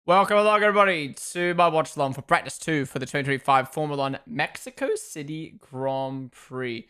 Welcome along, everybody, to my watch along for practice 2 for the 2025 Formula 1 Mexico City Grand Prix.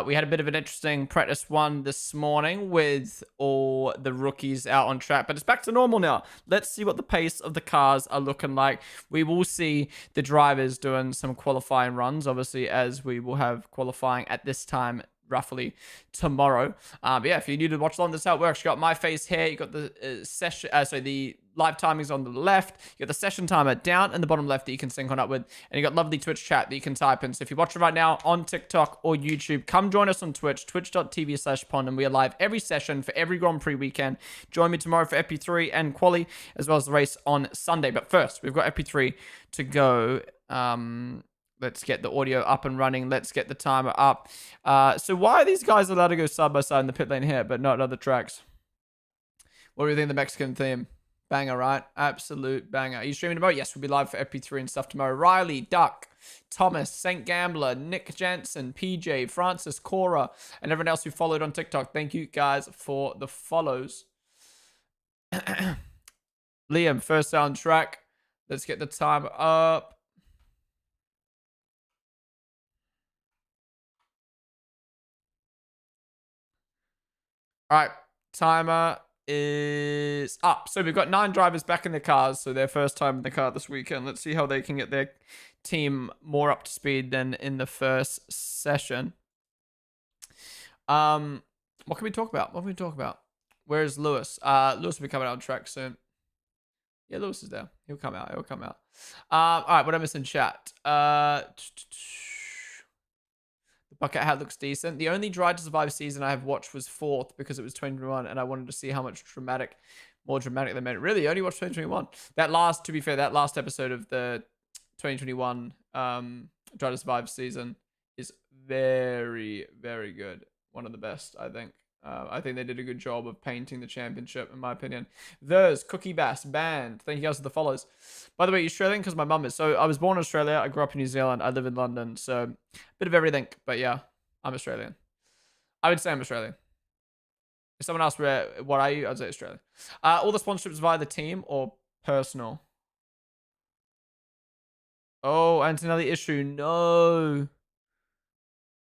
We had a bit of an interesting practice 1 this morning with all the rookies out on track, but it's back to normal now. Let's see what the pace of the cars are looking like. We will see the drivers doing some qualifying runs, obviously, as we will have qualifying at this time roughly tomorrow. But yeah, if you're new to watch along, this is how it works. You got my face here. You got the session, the live timings on the left. You got the session timer down in the bottom left that you can sync on up with, and you got lovely Twitch chat that you can type in. So if you're watching right now on TikTok or YouTube, come join us on Twitch, twitch.tv/Ponden. We are live every session for every Grand Prix weekend. Join me tomorrow for FP3 and Quali, as well as the race on Sunday. But first, we've got FP3 to go. Let's get the audio up and running. Let's get the timer up. So why are these guys allowed to go side by side in the pit lane here, but not other tracks? What do you think of the Mexican theme? Banger, right? Absolute banger. Are you streaming tomorrow? Yes, we'll be live for FP3 and stuff tomorrow. Riley, Duck, Thomas, Saint Gambler, Nick Jansen, PJ, Francis, Cora, and everyone else who followed on TikTok. Thank you guys for the follows. Liam, first sound track. Let's get the timer up. All right, timer is up. So we've got 9 drivers back in their cars, so their first time in the car this weekend. Let's see how they can get their team more up to speed than in the first session. What can we talk about? Where's Lewis? Lewis will be coming out on track soon. Yeah, Lewis is there. He'll come out. All right, what I missed in chat? The bucket hat looks decent. The only Drive to Survive season I have watched was 4th because it was 2021, and I wanted to see how much more dramatic they made it. Really, I only watched 2021. To be fair, that last episode of the 2021 Drive to Survive season is very, very good. One of the best, I think. I think they did a good job of painting the championship, in my opinion. There's Cookie Bass Band. Thank you guys for the follows. By the way, Australian because my mum is. So I was born in Australia. I grew up in New Zealand. I live in London. So a bit of everything. But yeah, I'm Australian. I would say I'm Australian. If someone asked what are you, I'd say Australia. All the sponsorships via the team or personal? Oh, Antonelli issue. No.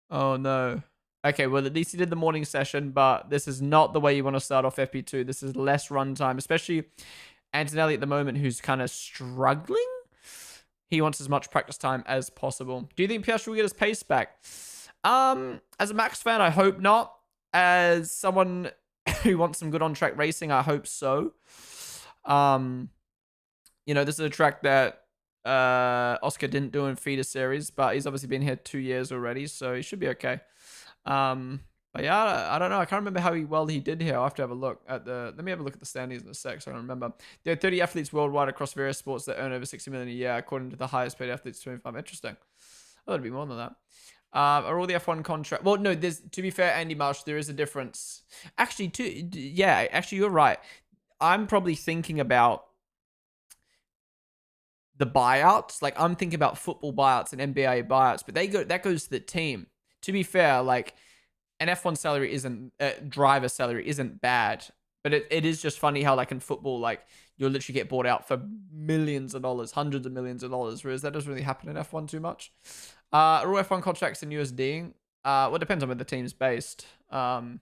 Oh, no. Okay, well, at least he did the morning session, but this is not the way you want to start off FP2. This is less runtime, especially Antonelli at the moment, who's kind of struggling. He wants as much practice time as possible. Do you think Piastri will get his pace back? As a Max fan, I hope not. As someone who wants some good on-track racing, I hope so. This is a track that Oscar didn't do in feeder series, but he's obviously been here 2 years already, so he should be okay. But yeah, I don't know. I can't remember how well he did here. I'll have to have a look at let me have a look at the standings in a sec so I don't remember. There are 30 athletes worldwide across various sports that earn over 60 million a year, according to the highest paid athletes, 25. Interesting. I thought it'd be more than that. Are all the F1 contract? Well, no, to be fair, Andy Marsh, there is a difference. Actually, you're right. I'm probably thinking about the buyouts. Like, I'm thinking about football buyouts and NBA buyouts, but that goes to the team. To be fair, like, an F1 salary driver salary isn't bad, but it is just funny how, like, in football, like, you'll literally get bought out for millions of dollars, hundreds of millions of dollars, whereas that doesn't really happen in F1 too much. Are all F1 contracts in USD? Well, it depends on where the team's based. I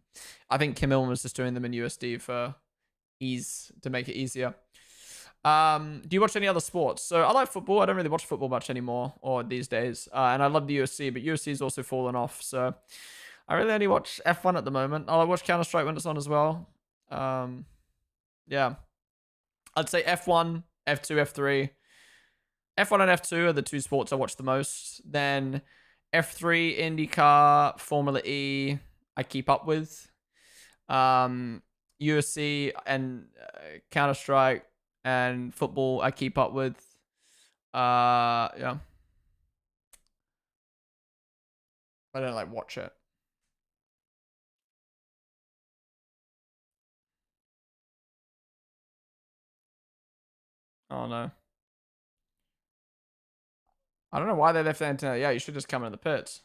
think Kim Il was just doing them in USD for ease, to make it easier. Do you watch any other sports? So I like football. I don't really watch football much anymore or these days. And I love the UFC, but UFC's also fallen off. So I really only watch F1 at the moment. I watch Counter-Strike when it's on as well. Yeah. I'd say F1, F2, F3. F1 and F2 are the 2 sports I watch the most. Then F3, IndyCar, Formula E, I keep up with. UFC and Counter-Strike and football I keep up with. Yeah. I don't like watch it. Oh no. I don't know why they left Antonelli. Yeah, you should just come into the pits.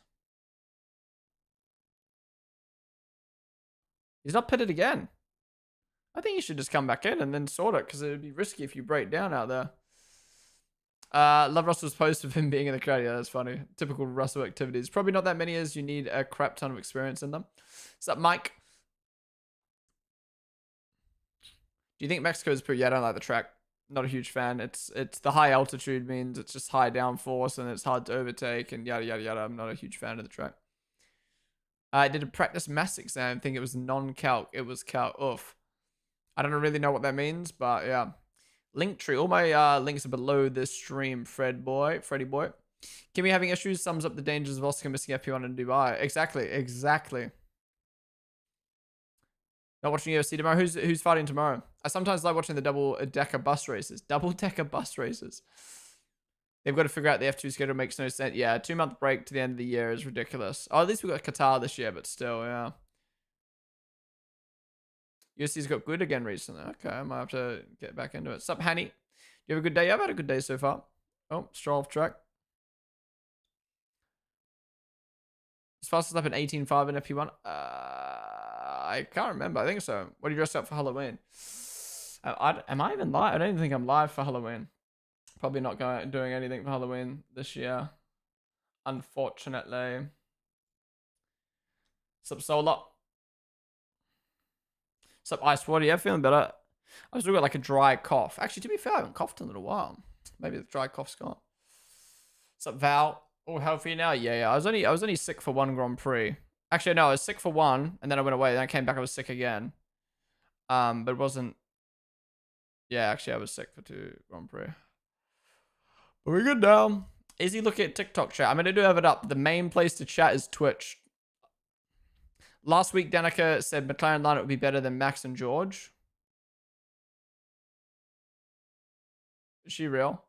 He's not pitted again. I think you should just come back in and then sort it, because it would be risky if you break down out there. Love Russell's post of him being in the crowd. Yeah, that's funny. Typical Russell activities. Probably not that many, as you need a crap ton of experience in them. What's up, Mike? Do you think Mexico is pretty? Yeah, I don't like the track. Not a huge fan. It's the high altitude means it's just high downforce and it's hard to overtake and yada yada yada. I'm not a huge fan of the track. I did a practice maths exam. I think it was non-calc. It was calc. Oof. I don't really know what that means, but yeah. Linktree. All my links are below this stream, Freddy boy. Kimmy having issues sums up the dangers of Oscar missing FP1 in Dubai. Exactly. Not watching UFC tomorrow. Who's fighting tomorrow? I sometimes like watching the double-decker bus races. Double-decker bus races. They've got to figure out the F2 schedule. Makes no sense. Yeah, 2-month break to the end of the year is ridiculous. Oh, at least we got Qatar this year, but still, yeah. UFC's got good again recently. Okay, I might have to get back into it. Sup, Hanny? You have a good day? I've had a good day so far. Oh, stroll off track. Is fastest up in 18.5 in FP1? I can't remember. I think so. What do you dress up for Halloween? Am I even live? I don't even think I'm live for Halloween. Probably not doing anything for Halloween this year, unfortunately. Sup, Solar? Sup, Ice Water? Yeah, feeling better. I've still got like a dry cough. Actually, to be fair, I haven't coughed in a little while. Maybe the dry cough's gone. Sup, Val? Oh, healthy now? Yeah. I was only sick for one Grand Prix. Actually, no, I was sick for one, and then I went away. Then I came back, I was sick again. But it wasn't. Yeah, actually, I was sick for 2 Grand Prix. But we're good now. Izzy, look at TikTok chat. I mean, I do have it up. The main place to chat is Twitch. Last week, Danica said McLaren lineup would be better than Max and George. Is she real?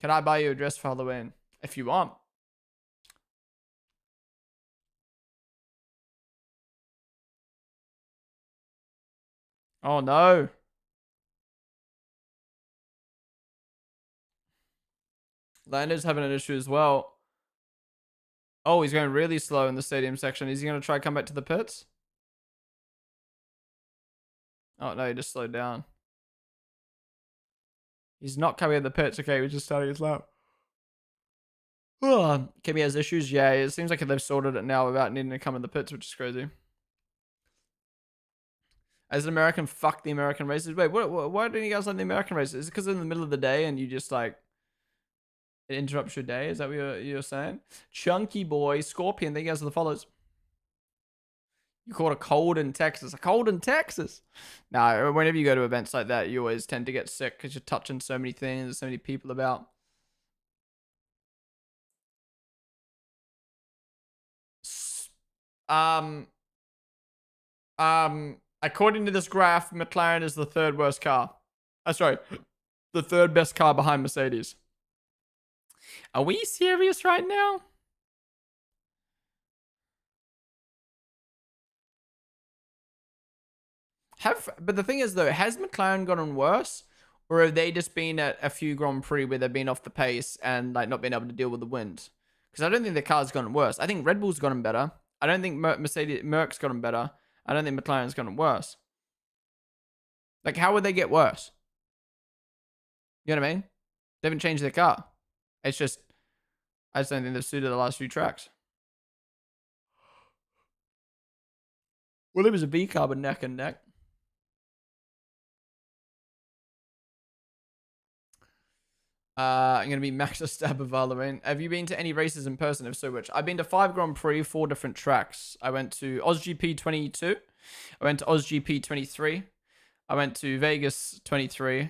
Can I buy you a dress for Halloween? If you want. Oh, no. Lando's having an issue as well. Oh, he's going really slow in the stadium section. Is he going to try to come back to the pits? Oh, no, he just slowed down. He's not coming in the pits. Okay, we're just starting his lap. Oh, Kimmy has issues. Yeah, it seems like they've sorted it now without needing to come in the pits, which is crazy. As an American, fuck the American races. Wait, why don't you guys like the American races? Is it because in the middle of the day and you just like it interrupts your day? Is that what you're saying? Chunky boy, Scorpion. Thank you guys for the follows. You caught a cold in Texas. A cold in Texas. No, whenever you go to events like that, you always tend to get sick because you're touching so many things. There's so many people about. According to this graph, McLaren is the 3rd worst car. Sorry, the 3rd best car behind Mercedes. Are we serious right now? But the thing is, though, has McLaren gotten worse? Or have they just been at a few Grand Prix where they've been off the pace and like not been able to deal with the wind? Because I don't think the car's gotten worse. I think Red Bull's gotten better. I don't think Merc's gotten better. I don't think McLaren's gotten worse. Like, how would they get worse? You know what I mean? They haven't changed their car. It's just, I just don't think they've suited the last few tracks. Well, it was a V car, but neck and neck. I'm going to be Max Verstappen Halloween. Have you been to any races in person? If so, which? I've been to 5 Grand Prix, 4 different tracks. I went to OzGP 22. I went to OzGP 23. I went to Vegas 23.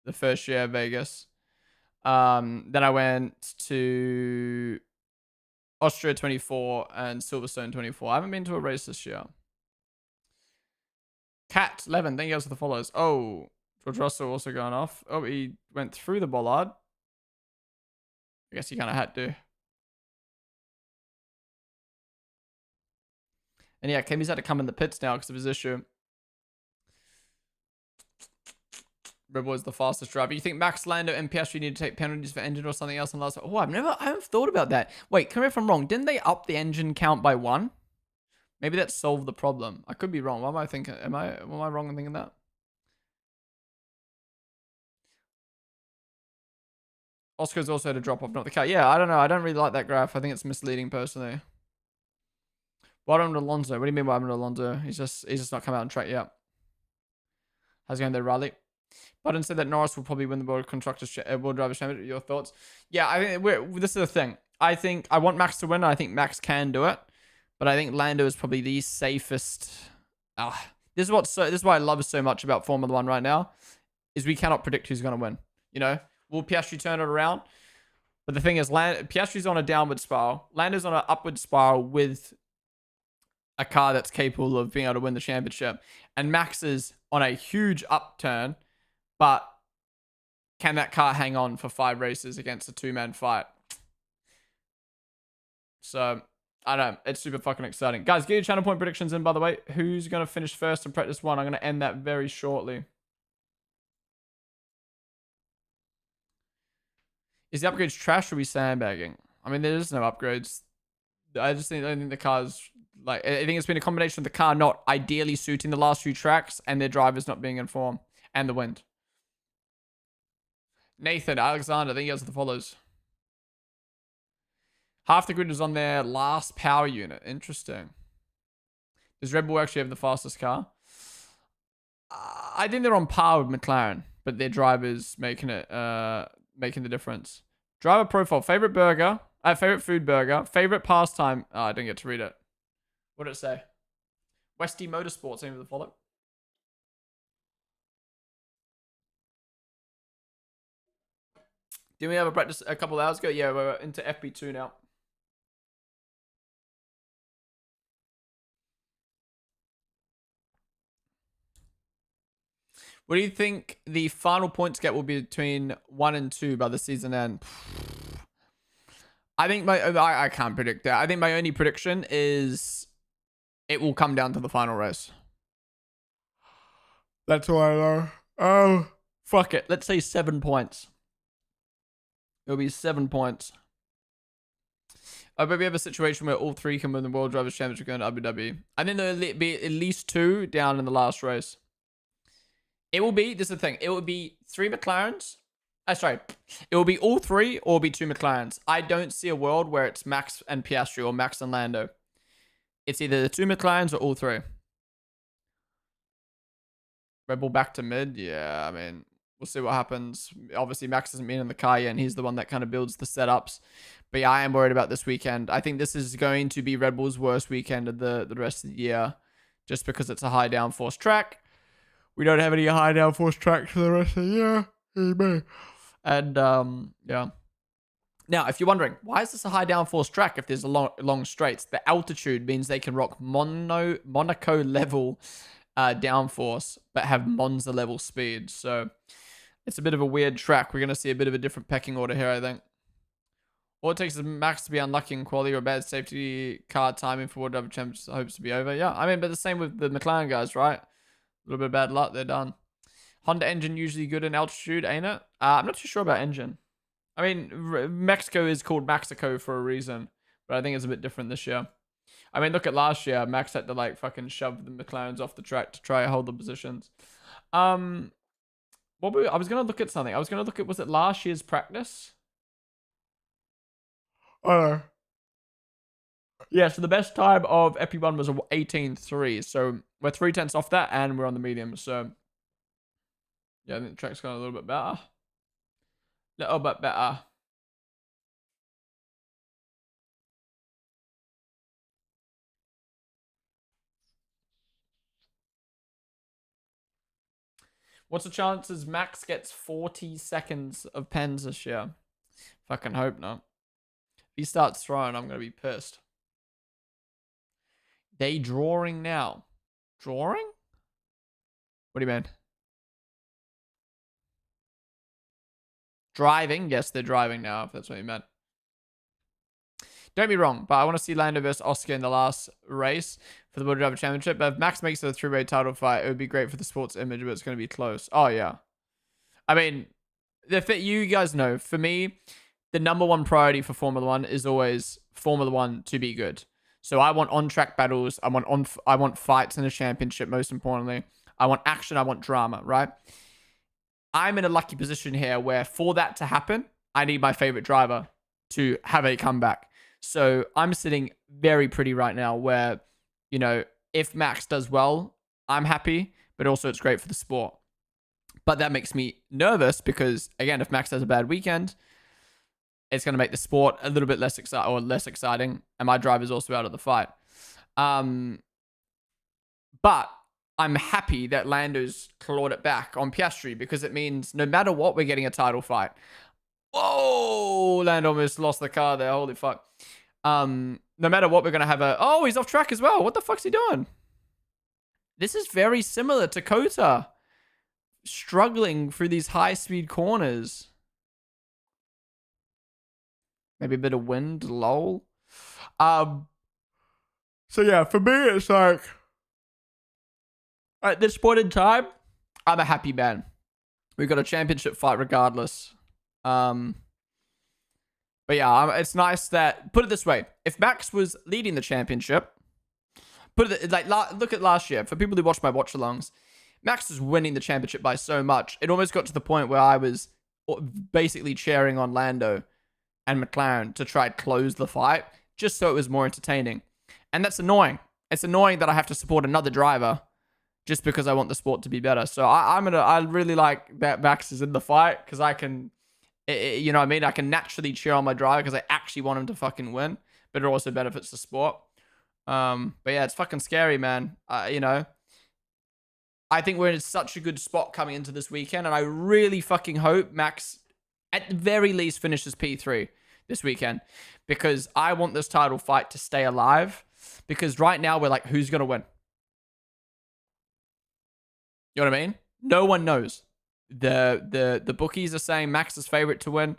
The first year of Vegas. Then I went to Austria 24 and Silverstone 24. I haven't been to a race this year. Cat 11. Thank you guys for the follows. Oh, George Russell also going off. Oh, he went through the bollard. I guess he kind of had to. And yeah, Kemi's had to come in the pits now because of his issue. Red Bull is the fastest driver. You think Max, Lando, and Piastri need to take penalties for engine or something else in the last? Oh, I haven't thought about that. Wait, correct me if I'm wrong. Didn't they up the engine count by 1? Maybe that solved the problem. I could be wrong. What am I thinking? Am I wrong in thinking that? Oscar's also had a drop off, not the car. Yeah, I don't know. I don't really like that graph. I think it's misleading personally. What happened to Alonso? What do you mean what happened to Alonso? He's just not come out on track yet. How's it going there, Riley? Ponden said that Norris will probably win the World Drivers' Championship. Your thoughts? Yeah, I think this is the thing. I think I want Max to win. And I think Max can do it, but I think Lando is probably the safest. This is why I love so much about Formula One right now, is we cannot predict who's going to win. You know, will Piastri turn it around? But the thing is, Piastri's on a downward spiral. Lando's on an upward spiral with a car that's capable of being able to win the championship, and Max is on a huge upturn. But can that car hang on for 5 races against a 2-man fight? So, I don't know. It's super fucking exciting. Guys, get your channel point predictions in, by the way. Who's going to finish first in practice 1? I'm going to end that very shortly. Is the upgrades trash or are we sandbagging? I mean, there is no upgrades. I think the car's... Like, I think it's been a combination of the car not ideally suiting the last few tracks and their drivers not being in form. And the wind. Nathan, Alexander, I think he has the follows. Half the grid is on their last power unit. Interesting. Does Red Bull actually have the fastest car? I think they're on par with McLaren, but their driver's making the difference. Driver profile, favorite burger, favorite food burger, favorite pastime. Oh, I didn't get to read it. What did it say? Westy Motorsports, name of the follow. Didn't we have a practice a couple of hours ago? Yeah, we're into FP2 now. What do you think the final points gap will be between 1 and 2 by the season end? I think I can't predict that. I think my only prediction is it will come down to the final race. That's all I know. Oh, fuck it. Let's say 7 points. It'll be 7 points. I bet we have a situation where all 3 can win the World Drivers' Championship going to Abu Dhabi. I think there'll be at least 2 down in the last race. It will be, this is the thing, it will be 3 McLarens. Sorry. It will be all 3 or be 2 McLarens. I don't see a world where it's Max and Piastri or Max and Lando. It's either the 2 McLarens or all 3. Red Bull back to mid? Yeah, I mean, we'll see what happens. Obviously, Max hasn't been in the car yet, and he's the one that kind of builds the setups. But yeah, I am worried about this weekend. I think this is going to be Red Bull's worst weekend of the rest of the year, just because it's a high downforce track. We don't have any high downforce tracks for the rest of the year. And, yeah. Now, if you're wondering, why is this a high downforce track if there's a long straights? The altitude means they can rock Monaco level downforce, but have Monza level speed. So it's a bit of a weird track. We're going to see a bit of a different pecking order here, I think. All it takes is Max to be unlucky in quality or bad safety car timing for World Driver Championships hopes to be over. Yeah, I mean, but the same with the McLaren guys, right? A little bit of bad luck, they're done. Honda engine usually good in altitude, ain't it? I'm not too sure about engine. I mean, Mexico is called Mexico for a reason, but I think it's a bit different this year. I mean, look at last year. Max had to like fucking shove the McLarens off the track to try to hold the positions. I was gonna look at something. I was gonna look at, was it last year's practice? Yeah, so the best time of FP1 was 18.3. So we're 0.3 off that, and we're on the medium. So yeah, I think the track's gone a little bit better. Little bit better. What's the chances Max gets 40 seconds of pens this year? Fucking hope not. If he starts throwing, I'm going to be pissed. They drawing now. Drawing? What do you mean? Driving? Yes, they're driving now, if that's what you meant. Don't be wrong, but I want to see Lando versus Oscar in the last race for the World Driver Championship. But if Max makes it a 3-way title fight, it would be great for the sports image, but it's going to be close. Oh, yeah. I mean, you guys know, for me, the #1 priority for Formula One is always Formula One to be good. So I want on-track battles. I want fights in a championship, most importantly. I want action. I want drama, right? I'm in a lucky position here where for that to happen, I need my favorite driver to have a comeback. So I'm sitting very pretty right now where, you know, if Max does well, I'm happy, but also it's great for the sport. But that makes me nervous because, again, if Max has a bad weekend, it's going to make the sport a little bit less exciting, and my driver's also out of the fight. But I'm happy that Lando's clawed it back on Piastri because it means no matter what, we're getting a title fight. Whoa, Lando almost lost the car there. Holy fuck. No matter what, we're going to have a... Oh, he's off track as well. What the fuck's he doing? This is very similar to Kota. Struggling through these high-speed corners. Maybe a bit of wind, lol. So yeah, for me, it's like... At this point in time, I'm a happy man. We've got a championship fight regardless. But yeah, it's nice that... Put it this way. If Max was leading the championship... Look at last year. For people who watch my watch-alongs, Max was winning the championship by so much. It almost got to the point where I was basically cheering on Lando and McLaren to try to close the fight, just so it was more entertaining. And that's annoying. It's annoying that I have to support another driver just because I want the sport to be better. So I really like that Max is in the fight because I can, you know what I mean? I can naturally cheer on my driver because I actually want him to fucking win, but it also benefits the sport. But yeah, it's fucking scary, man. You know, I think we're in such a good spot coming into this weekend, and I really fucking hope Max, at the very least, finishes P3 this weekend because I want this title fight to stay alive. Because right now we're like, who's gonna win? You know what I mean? No one knows. The bookies are saying Max's favorite to win.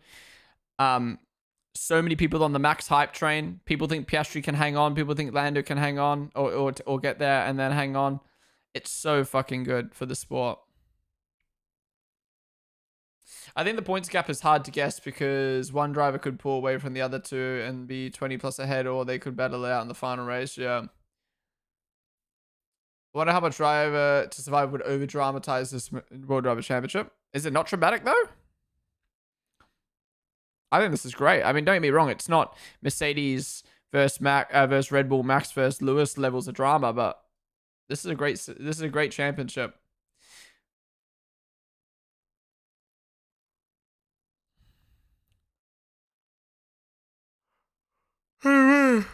So many people on the Max hype train. People think Piastri can hang on. People think Lando can hang on or get there and then hang on. It's so fucking good for the sport. I think the points gap is hard to guess because one driver could pull away from the other two and be 20 plus ahead, or they could battle it out in the final race. Yeah. I wonder how much Driver to Survive would over dramatize this World Driver Championship. Is it not traumatic though? I think this is great. I mean, don't get me wrong. It's not Mercedes versus versus Red Bull, Max versus Lewis levels of drama, but this is a great championship. Who's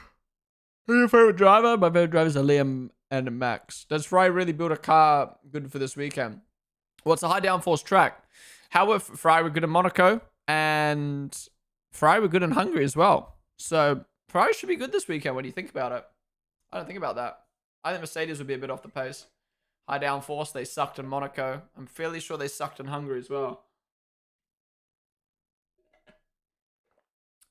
your favorite driver? My favorite drivers are Liam and Max. Does Ferrari really build a car good for this weekend? Well, it's a high downforce track. However, Ferrari were good in Monaco, and Ferrari were good in Hungary as well. So Ferrari should be good this weekend when you think about it. I don't think about that. I think Mercedes would be a bit off the pace. High downforce, they sucked in Monaco. I'm fairly sure they sucked in Hungary as well.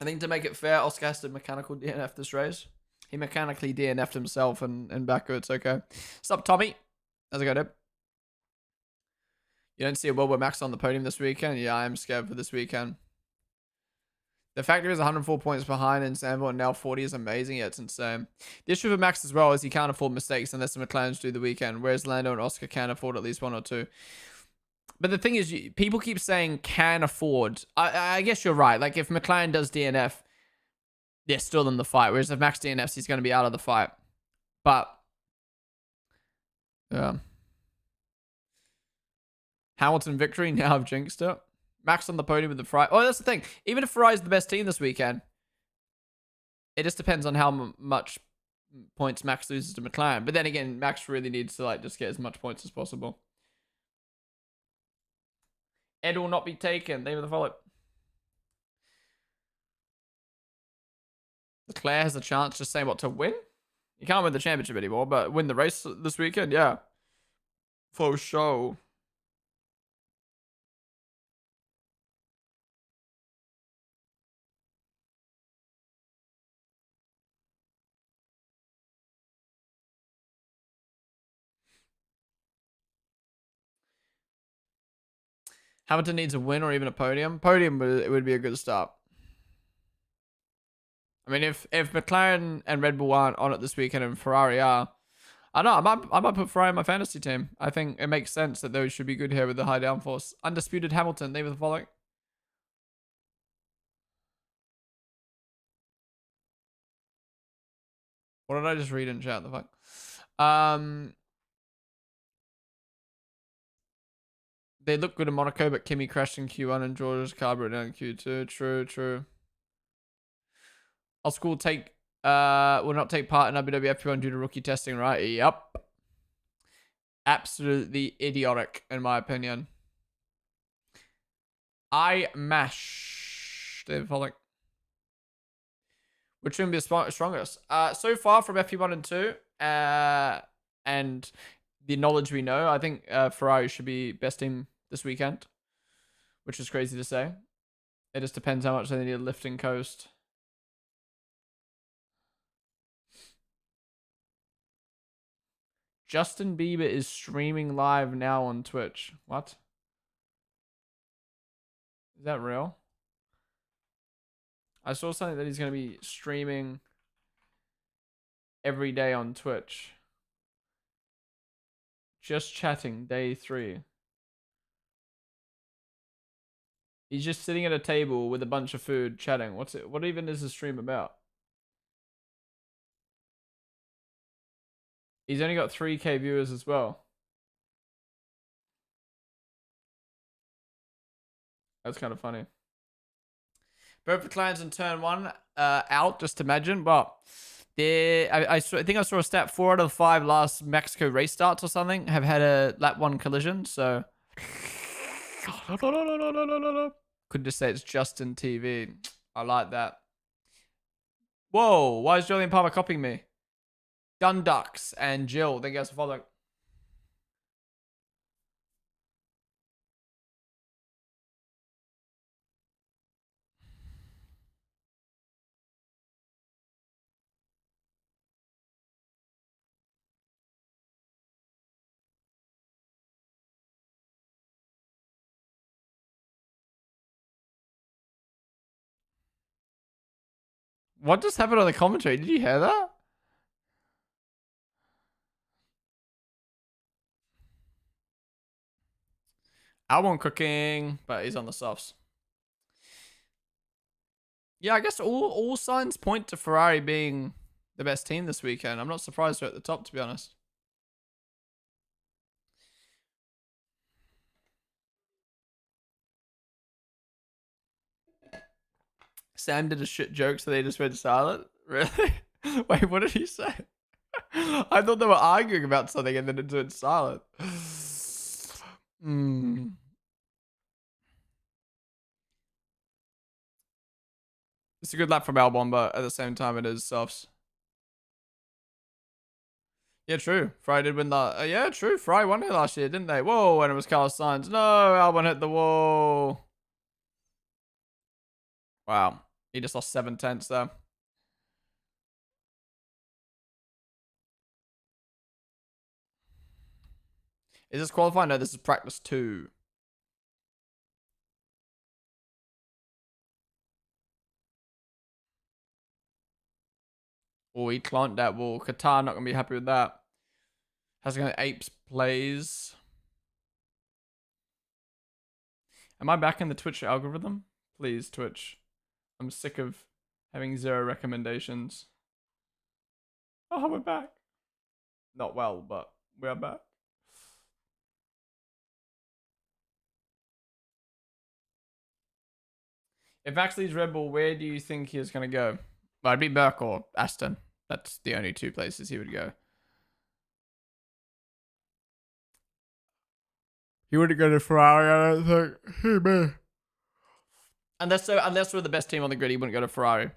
I think to make it fair, Oscar has to mechanical DNF this race. He mechanically DNF'd himself in Baku. It's okay. What's up, Tommy? How's it going, dude? You don't see a World War Max on the podium this weekend? Yeah, I am scared for this weekend. The factory is 104 points behind in Sanville and now 40 is amazing. Yeah, it's insane. The issue with Max as well is he can't afford mistakes unless the McLarens do the weekend, whereas Lando and Oscar can afford at least one or two. But the thing is, people keep saying can afford. I guess you're right. Like, if McLaren does DNF, they're still in the fight. Whereas if Max DNFs, he's going to be out of the fight. But, yeah. Hamilton victory. Now I've jinxed it. Max on the podium with the Ferrari. Oh, that's the thing. Even if Ferrari's the best team this weekend, it just depends on how much points Max loses to McLaren. But then again, Max really needs to like just get as much points as possible. Ed will not be taken. Name of the follow. Leclerc has a chance to say what to win. You can't win the championship anymore, but win the race this weekend, yeah. For sure. Hamilton needs a win or even a podium. Podium would be a good start. I mean, if McLaren and Red Bull aren't on it this weekend and Ferrari are, I don't know. I might put Ferrari in my fantasy team. I think it makes sense that those should be good here with the high downforce. Undisputed Hamilton. They were the following. What did I just read in chat? The fuck. They look good in Monaco, but Kimi crashed in Q1 and George's car broke down in Q2. True, true. Our school will not take part in WWF1 due to rookie testing, right? Yep. Absolutely idiotic, in my opinion. I mash. They're following. Which one be the strongest? So far from FP1 and 2, and the knowledge we know, I think Ferrari should be best team this weekend, which is crazy to say. It just depends how much they need to lift and coast. Justin Bieber is streaming live now on Twitch. What? Is that real? I saw something that he's going to be streaming every day on Twitch. Just chatting, day 3. He's just sitting at a table with a bunch of food, chatting. What even is the stream about? He's only got 3K viewers as well. That's kind of funny. Both the clients in turn 1 out, just imagine. Well, I think I saw a stat 4 out of the 5 last Mexico race starts or something have had a lap 1 collision, so could just say it's Justin TV. I like that. Whoa, why is Julian Palmer copying me? Dundux and Jill, thank you guys for following. What just happened on the commentary? Did you hear that? Albon cooking, but he's on the softs. Yeah, I guess all signs point to Ferrari being the best team this weekend. I'm not surprised they're at the top, to be honest. Sam did a shit joke, so they just went silent. Really? Wait, what did he say? I thought they were arguing about something and then it went silent. It's a good lap from Albon, but at the same time, it is softs. Yeah, true. Fry did win that. Yeah, true. Fry won it last year, didn't they? Whoa, and it was Carlos Sainz. No, Albon hit the wall. Wow. He just lost 7 tenths there. Is this qualifying? No, this is practice 2. Oh, he clamped that wall. Qatar not going to be happy with that. How's it going to apes plays? Am I back in the Twitch algorithm? Please, Twitch. I'm sick of having 0 recommendations. Oh, we're back. Not well, but we are back. If Max leaves Red Bull, where do you think he's going to go? Well, it'd be Merck or Aston. That's the only 2 places he would go. He wouldn't go to Ferrari, I don't think. Hey, man. Unless we're the best team on the grid, he wouldn't go to Ferrari.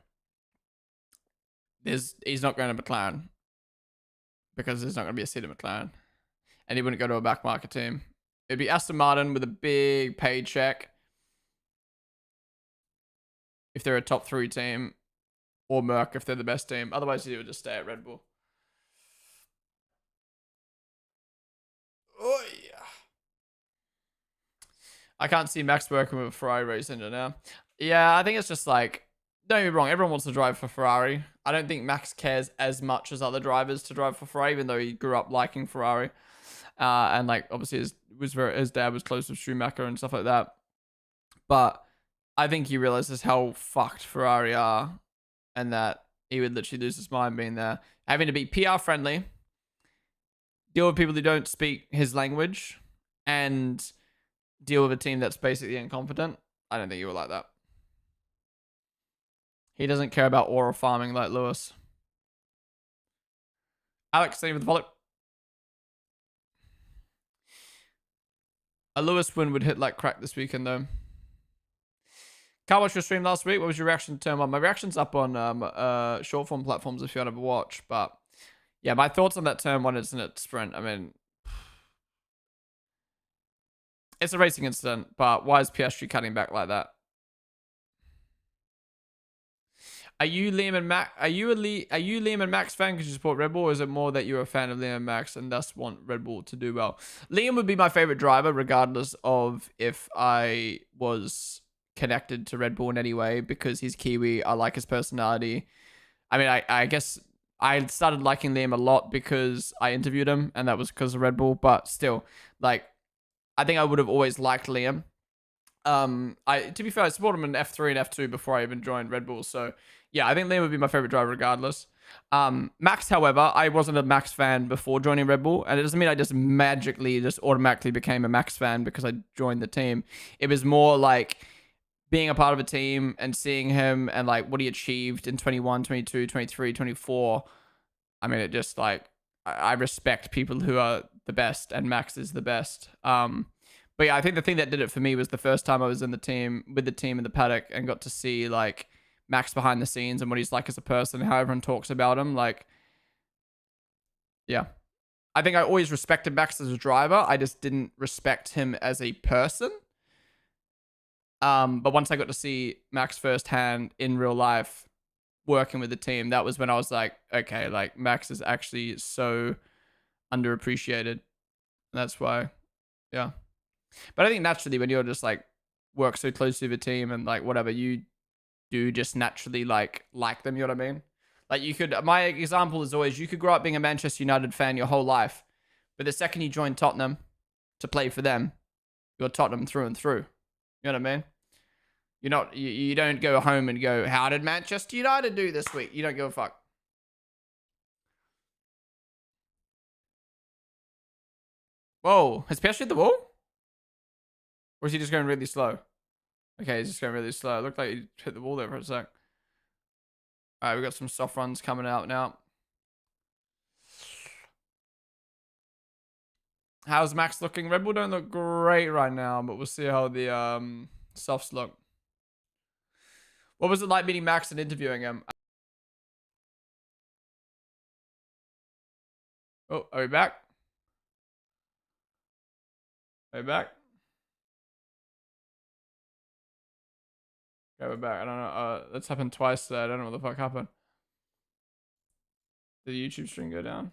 He's not going to McLaren. Because there's not going to be a seat at McLaren. And he wouldn't go to a back market team. It'd be Aston Martin with a big paycheck. If they're a top 3 team. Or Merck if they're the best team. Otherwise, he would just stay at Red Bull. Oh, yeah. I can't see Max working with a Ferrari race engine now. Yeah, I think it's just like don't get me wrong, everyone wants to drive for Ferrari. I don't think Max cares as much as other drivers to drive for Ferrari, even though he grew up liking Ferrari. And like obviously his dad was close with Schumacher and stuff like that. But I think he realizes how fucked Ferrari are, and that he would literally lose his mind being there. Having to be PR friendly, deal with people who don't speak his language, and deal with a team that's basically incompetent. I don't think he would like that. He doesn't care about oil farming like Lewis. Alex, same with the volley. A Lewis win would hit like crack this weekend though. Can't watch your stream last week. What was your reaction to turn one? My reaction's up on short form platforms if you want to watch. But yeah, my thoughts on that turn one incident sprint. I mean, it's a racing incident, but why is Piastri cutting back like that? Are you Liam and Max? Are you Liam and Max fan because you support Red Bull, or is it more that you're a fan of Liam and Max and thus want Red Bull to do well? Liam would be my favorite driver, regardless of if I was connected to Red Bull in any way, because he's Kiwi. I like his personality. I mean, I guess I started liking Liam a lot because I interviewed him, and that was because of Red Bull. But still, like, I think I would have always liked Liam. To be fair, I supported him in F3 and F2 before I even joined Red Bull. So yeah, I think Liam would be my favorite driver regardless. Max, however, I wasn't a Max fan before joining Red Bull, and it doesn't mean I just magically just automatically became a Max fan because I joined the team. It was more like being a part of a team and seeing him and like what he achieved in 21, 22, 23, 24. I mean, it just like I respect people who are the best, and Max is the best. But yeah, I think the thing that did it for me was the first time I was in the team with the team in the paddock and got to see like Max behind the scenes and what he's like as a person, how everyone talks about him. Like, yeah, I think I always respected Max as a driver. I just didn't respect him as a person. But once I got to see Max firsthand in real life working with the team, that was when I was like, okay, like Max is actually so underappreciated. And that's why, yeah. But I think naturally when you're just like work so closely with a team and like whatever, you do just naturally like them, you know what I mean? Like you could, my example is always, you could grow up being a Manchester United fan your whole life, but the second you join Tottenham to play for them, you're Tottenham through and through. You know what I mean? You're not, you don't go home and go, how did Manchester United do this week? You don't give a fuck. Whoa, has Piastri hit the wall? Or is he just going really slow? Okay, he's just going really slow. It looked like he hit the wall there for a sec. Alright, we got some soft runs coming out now. How's Max looking? Red Bull don't look great right now, but we'll see how the softs look. What was it like meeting Max and interviewing him? Oh, are we back? Are we back? Okay, we're back. I don't know. That's happened twice today. I don't know what the fuck happened. Did the YouTube stream go down?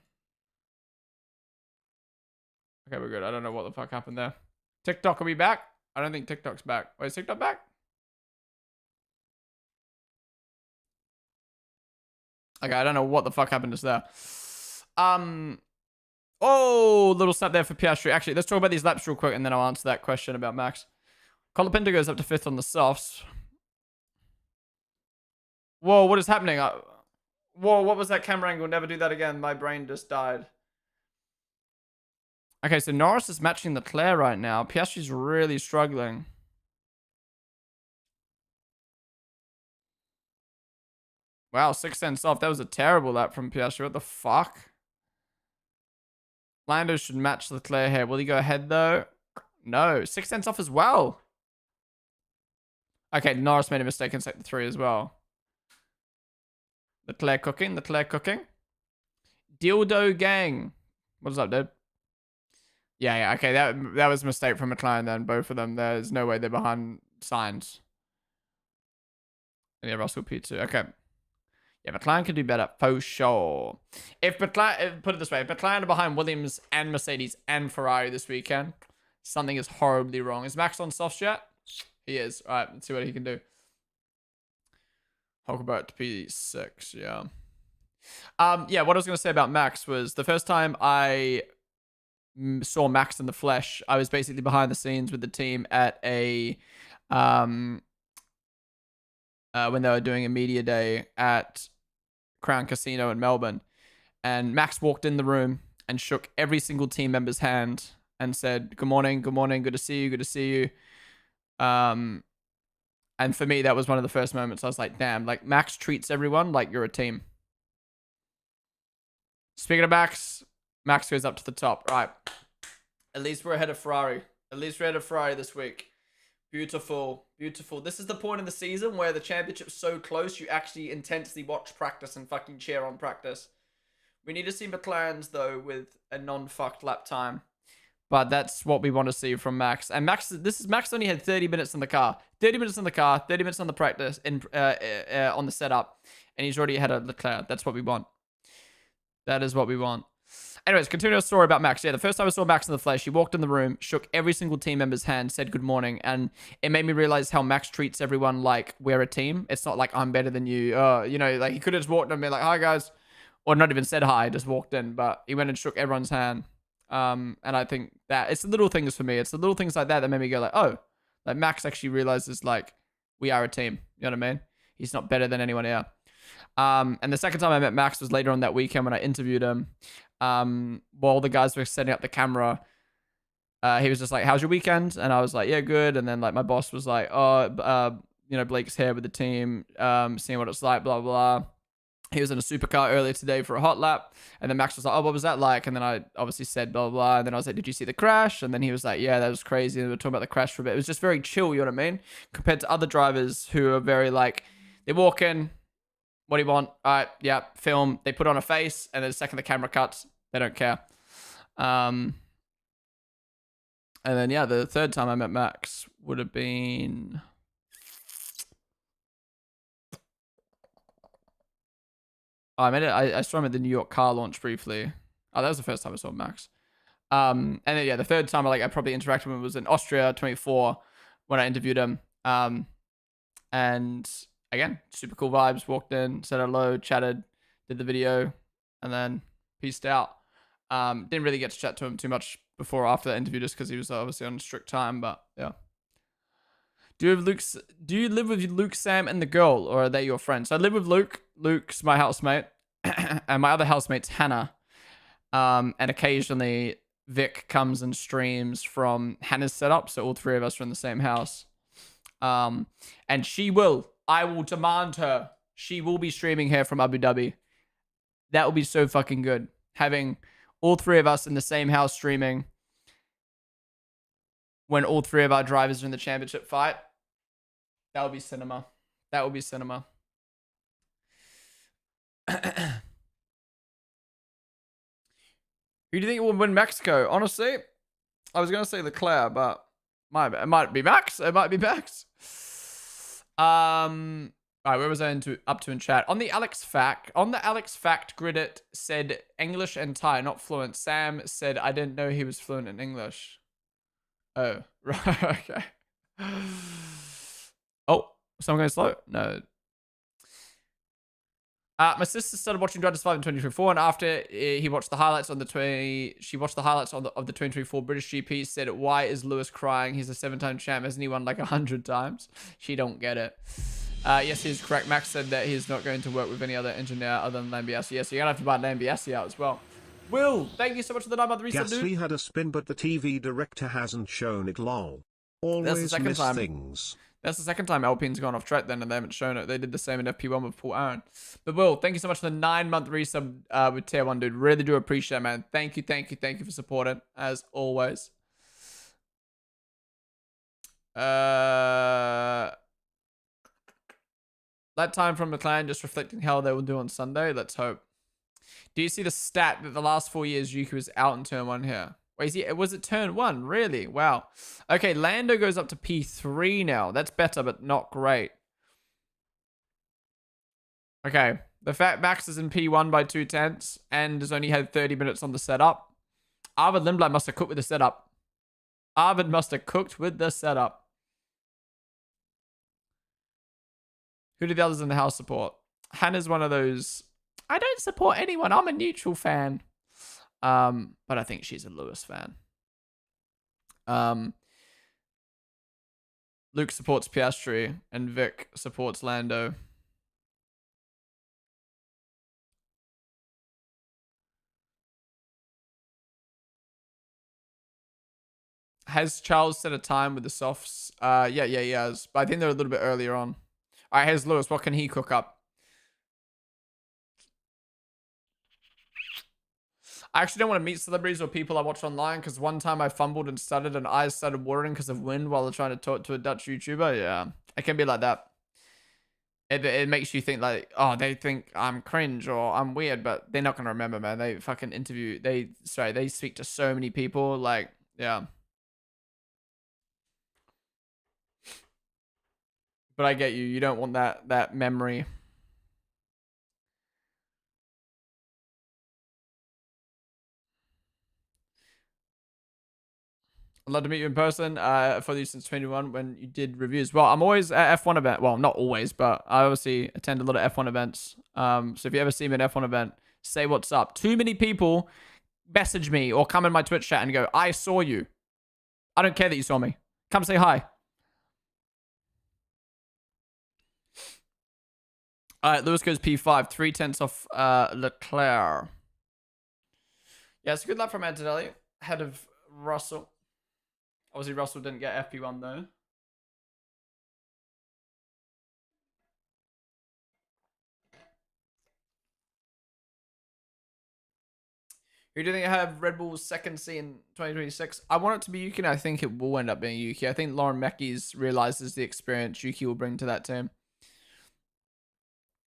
Okay, we're good. I don't know what the fuck happened there. TikTok, are we back? I don't think TikTok's back. Wait, is TikTok back? Okay, I don't know what the fuck happened just there. Oh, little snap there for Piastri. Actually, let's talk about these laps real quick, and then I'll answer that question about Max. Colapinto goes up to 5th on the softs. Whoa, what is happening? Whoa, what was that camera angle? Never do that again. My brain just died. Okay, so Norris is matching Leclerc right now. Piastri's really struggling. Wow, 6 cents off. That was a terrible lap from Piastri. What the fuck? Lando should match Leclerc here. Will he go ahead, though? No. 6 cents off as well. Okay, Norris made a mistake in sector 3 as well. Leclerc cooking. Leclerc cooking. Dildo gang. What's up, dude? Yeah, okay. That was a mistake from McLaren then. Both of them. There's no way they're behind signs. And yeah, Russell P2. Okay. Yeah, McLaren could do better for sure. If McLaren, put it this way, if McLaren are behind Williams and Mercedes and Ferrari this weekend, something is horribly wrong. Is Max on softs yet? He is. All right, let's see what he can do. Talk about P6, yeah. Yeah, what I was going to say about Max was the first time I saw Max in the flesh, I was basically behind the scenes with the team at a when they were doing a media day at Crown Casino in Melbourne, and Max walked in the room and shook every single team member's hand and said, good morning, good to see you, good to see you. And for me, that was one of the first moments I was like, damn, like Max treats everyone like you're a team. Speaking of Max, Max goes up to the top. Right. At least we're ahead of Ferrari. At least we're ahead of Ferrari this week. Beautiful, beautiful. This is the point in the season where the championship's so close, you actually intensely watch practice and fucking cheer on practice. We need to see McLaren's, though, with a non-fucked lap time. But that's what we want to see from Max. And Max only had 30 minutes in the car. 30 minutes in the car, 30 minutes on the practice, on the setup. And he's already ahead of Leclerc. That's what we want. That is what we want. Anyways, continue our story about Max. Yeah, the first time I saw Max in the flesh, he walked in the room, shook every single team member's hand, said good morning, and it made me realize how Max treats everyone like we're a team. It's not like I'm better than you. You know, like he could have just walked in and been like, hi guys, or not even said hi, just walked in, but he went and shook everyone's hand. And I think that it's the little things for me. It's the little things like that that made me go like, oh, like Max actually realizes like we are a team. You know what I mean? He's not better than anyone here. And the second time I met Max was later on that weekend when I interviewed him. While the guys were setting up the camera, he was just like, how's your weekend? And I was like, yeah, good. And then like my boss was like, oh, you know, Blake's here with the team, seeing what it's like, blah, blah. He was in a supercar earlier today for a hot lap. And then Max was like, oh, what was that like? And then I obviously said, blah, blah. And then I was like, did you see the crash? And then he was like, yeah, that was crazy. And we were talking about the crash for a bit. It was just very chill, you know what I mean? Compared to other drivers who are very like, they walk in, what do you want? All right, yeah, film. They put on a face, and then the second the camera cuts, they don't care. And then, yeah, the third time I met Max would have been... Oh, I saw him at the New York car launch briefly. Oh, that was the first time I saw Max. And then, yeah, the third time I probably interacted with him was in Austria 24 when I interviewed him. And again, super cool vibes. Walked in, said hello, chatted, did the video, and then peaced out. Didn't really get to chat to him too much before or after that interview just because he was obviously on a strict time, but yeah. Do you live with Luke, Sam, and the girl, or are they your friends? So I live with Luke. Luke's my housemate, and my other housemate's Hannah. And occasionally Vic comes and streams from Hannah's setup, so all three of us are in the same house. And I will demand her. She will be streaming here from Abu Dhabi. That will be so fucking good. Having all three of us in the same house streaming when all three of our drivers are in the championship fight. That would be cinema. That would be cinema. Who do you think will win Mexico? Honestly, I was going to say Leclerc, but it might be Max. It might be Max. All right, where was I up to in chat? On the Alex Fact grid, it said English and Thai, not fluent. Sam said I didn't know he was fluent in English. Oh, right, okay. Oh, someone going slow? No. My sister started watching Drive to Survive in 2024, and after she watched the highlights of the 2024 British GP, said, "Why is Lewis crying? He's a 7-time champ. Hasn't he won like 100 times?" She don't get it. Yes, he's correct. Max said that he's not going to work with any other engineer other than Lambiasi. Yes, you're gonna have to buy Lambiasi out as well. Will, thank you so much for the 9-month resub, dude. Gasly had a spin, but the TV director hasn't shown it. Lol. Always miss things. That's the second time Alpine's gone off track then and they haven't shown it. They did the same in FP1 with Paul Aaron. But Will, thank you so much for the 9-month resub with Tier 1, dude. Really do appreciate it, man. Thank you for supporting, as always. That time from McLaren just reflecting how they will do on Sunday. Let's hope. Do you see the stat that the last 4 years Yuki was out in turn 1 here? Wait, was it turn 1? Really? Wow. Okay, Lando goes up to P3 now. That's better, but not great. Okay, the fact Max is in P1 by 2/10 and has only had 30 minutes on the setup. Arvid Lindblad must have cooked with the setup. Arvid must have cooked with the setup. Who do the others in the house support? Hannah's one of those. I don't support anyone. I'm a neutral fan. But I think she's a Lewis fan. Luke supports Piastri and Vic supports Lando. Has Charles set a time with the softs? Yeah, he has. But I think they're a little bit earlier on. All right, here's Lewis. What can he cook up? I actually don't want to meet celebrities or people I watch online because one time I fumbled and stuttered and eyes started watering because of wind while trying to talk to a Dutch YouTuber. Yeah, it can be like that. It makes you think like, oh, they think I'm cringe or I'm weird, but they're not going to remember, man. They fucking interview. They speak to so many people. Like, yeah. But I get you. You don't want that memory. I'd love to meet you in person. I followed you since 21 when you did reviews. Well, I'm always at F1 event. Well, not always, but I obviously attend a lot of F1 events. So if you ever see me at an F1 event, say what's up. Too many people message me or come in my Twitch chat and go, I saw you. I don't care that you saw me. Come say hi. All right, Lewis goes P5, 3/10 off Leclerc. Yeah, it's good luck from Antonelli, ahead of Russell. Obviously, Russell didn't get FP1 though. Who do you think have Red Bull's second seat in 2026? I want it to be Yuki, and I think it will end up being Yuki. I think Lauren Meckies realizes the experience Yuki will bring to that team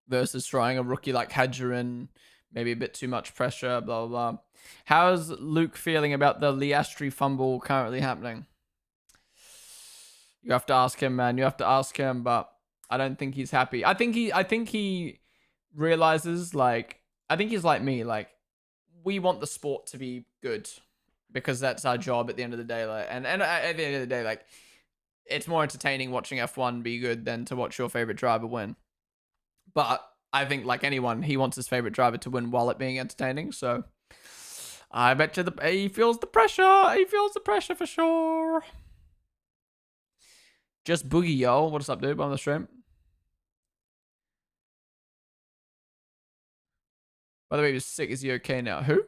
versus trying a rookie like Hadjarin, maybe a bit too much pressure, blah, blah, blah. How's Luke feeling about the Liastri fumble currently happening? You have to ask him, man. You have to ask him, but I don't think he's happy. I think he realizes, like, I think he's like me, like, we want the sport to be good because that's our job at the end of the day. Like, and at the end of the day, like, it's more entertaining watching F1 be good than to watch your favorite driver win. But I think, like anyone, he wants his favorite driver to win while it being entertaining. So I bet you he feels the pressure. He feels the pressure for sure. Just Boogie, yo. What's up, dude? On the stream. By the way, he was sick. Is he okay now? Who?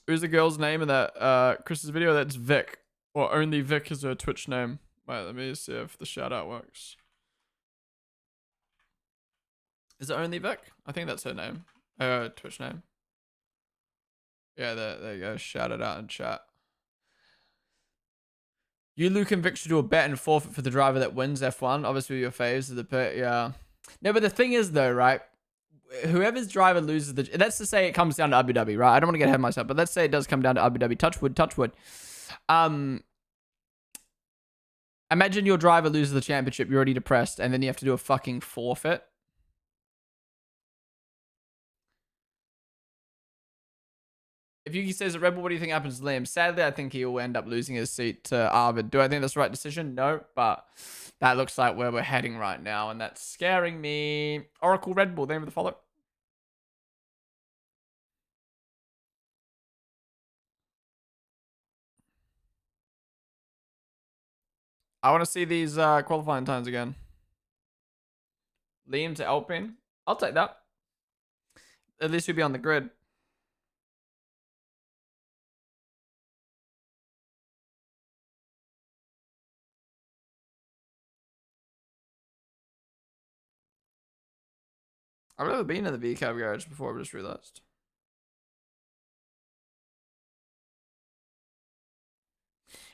Who's the girl's name in that Chris's video? That's Vic. Or only Vic is her Twitch name. Wait, let me see if the shout out works. Is it only Vic? I think that's her name. Her Twitch name. Yeah, there you go. Shout it out in chat. You, Luke, and Vic should do a bet and forfeit for the driver that wins F1. Obviously, your faves are the pit. Yeah. No, but the thing is, though, right? Whoever's driver loses the... Let's just say it comes down to Abu Dhabi, right? I don't want to get ahead of myself, but let's say it does come down to Abu Dhabi. Touch wood, touch wood. Imagine your driver loses the championship. You're already depressed, and then you have to do a fucking forfeit. If Yuki says at Red Bull, what do you think happens to Liam? Sadly, I think he will end up losing his seat to Arvid. Do I think that's the right decision? No, but that looks like where we're heading right now, and that's scaring me. Oracle Red Bull, name of the follow. I want to see these qualifying times again. Liam to Alpine. I'll take that. At least we'll be on the grid. I've never been in the V-Cab garage before, I just realized.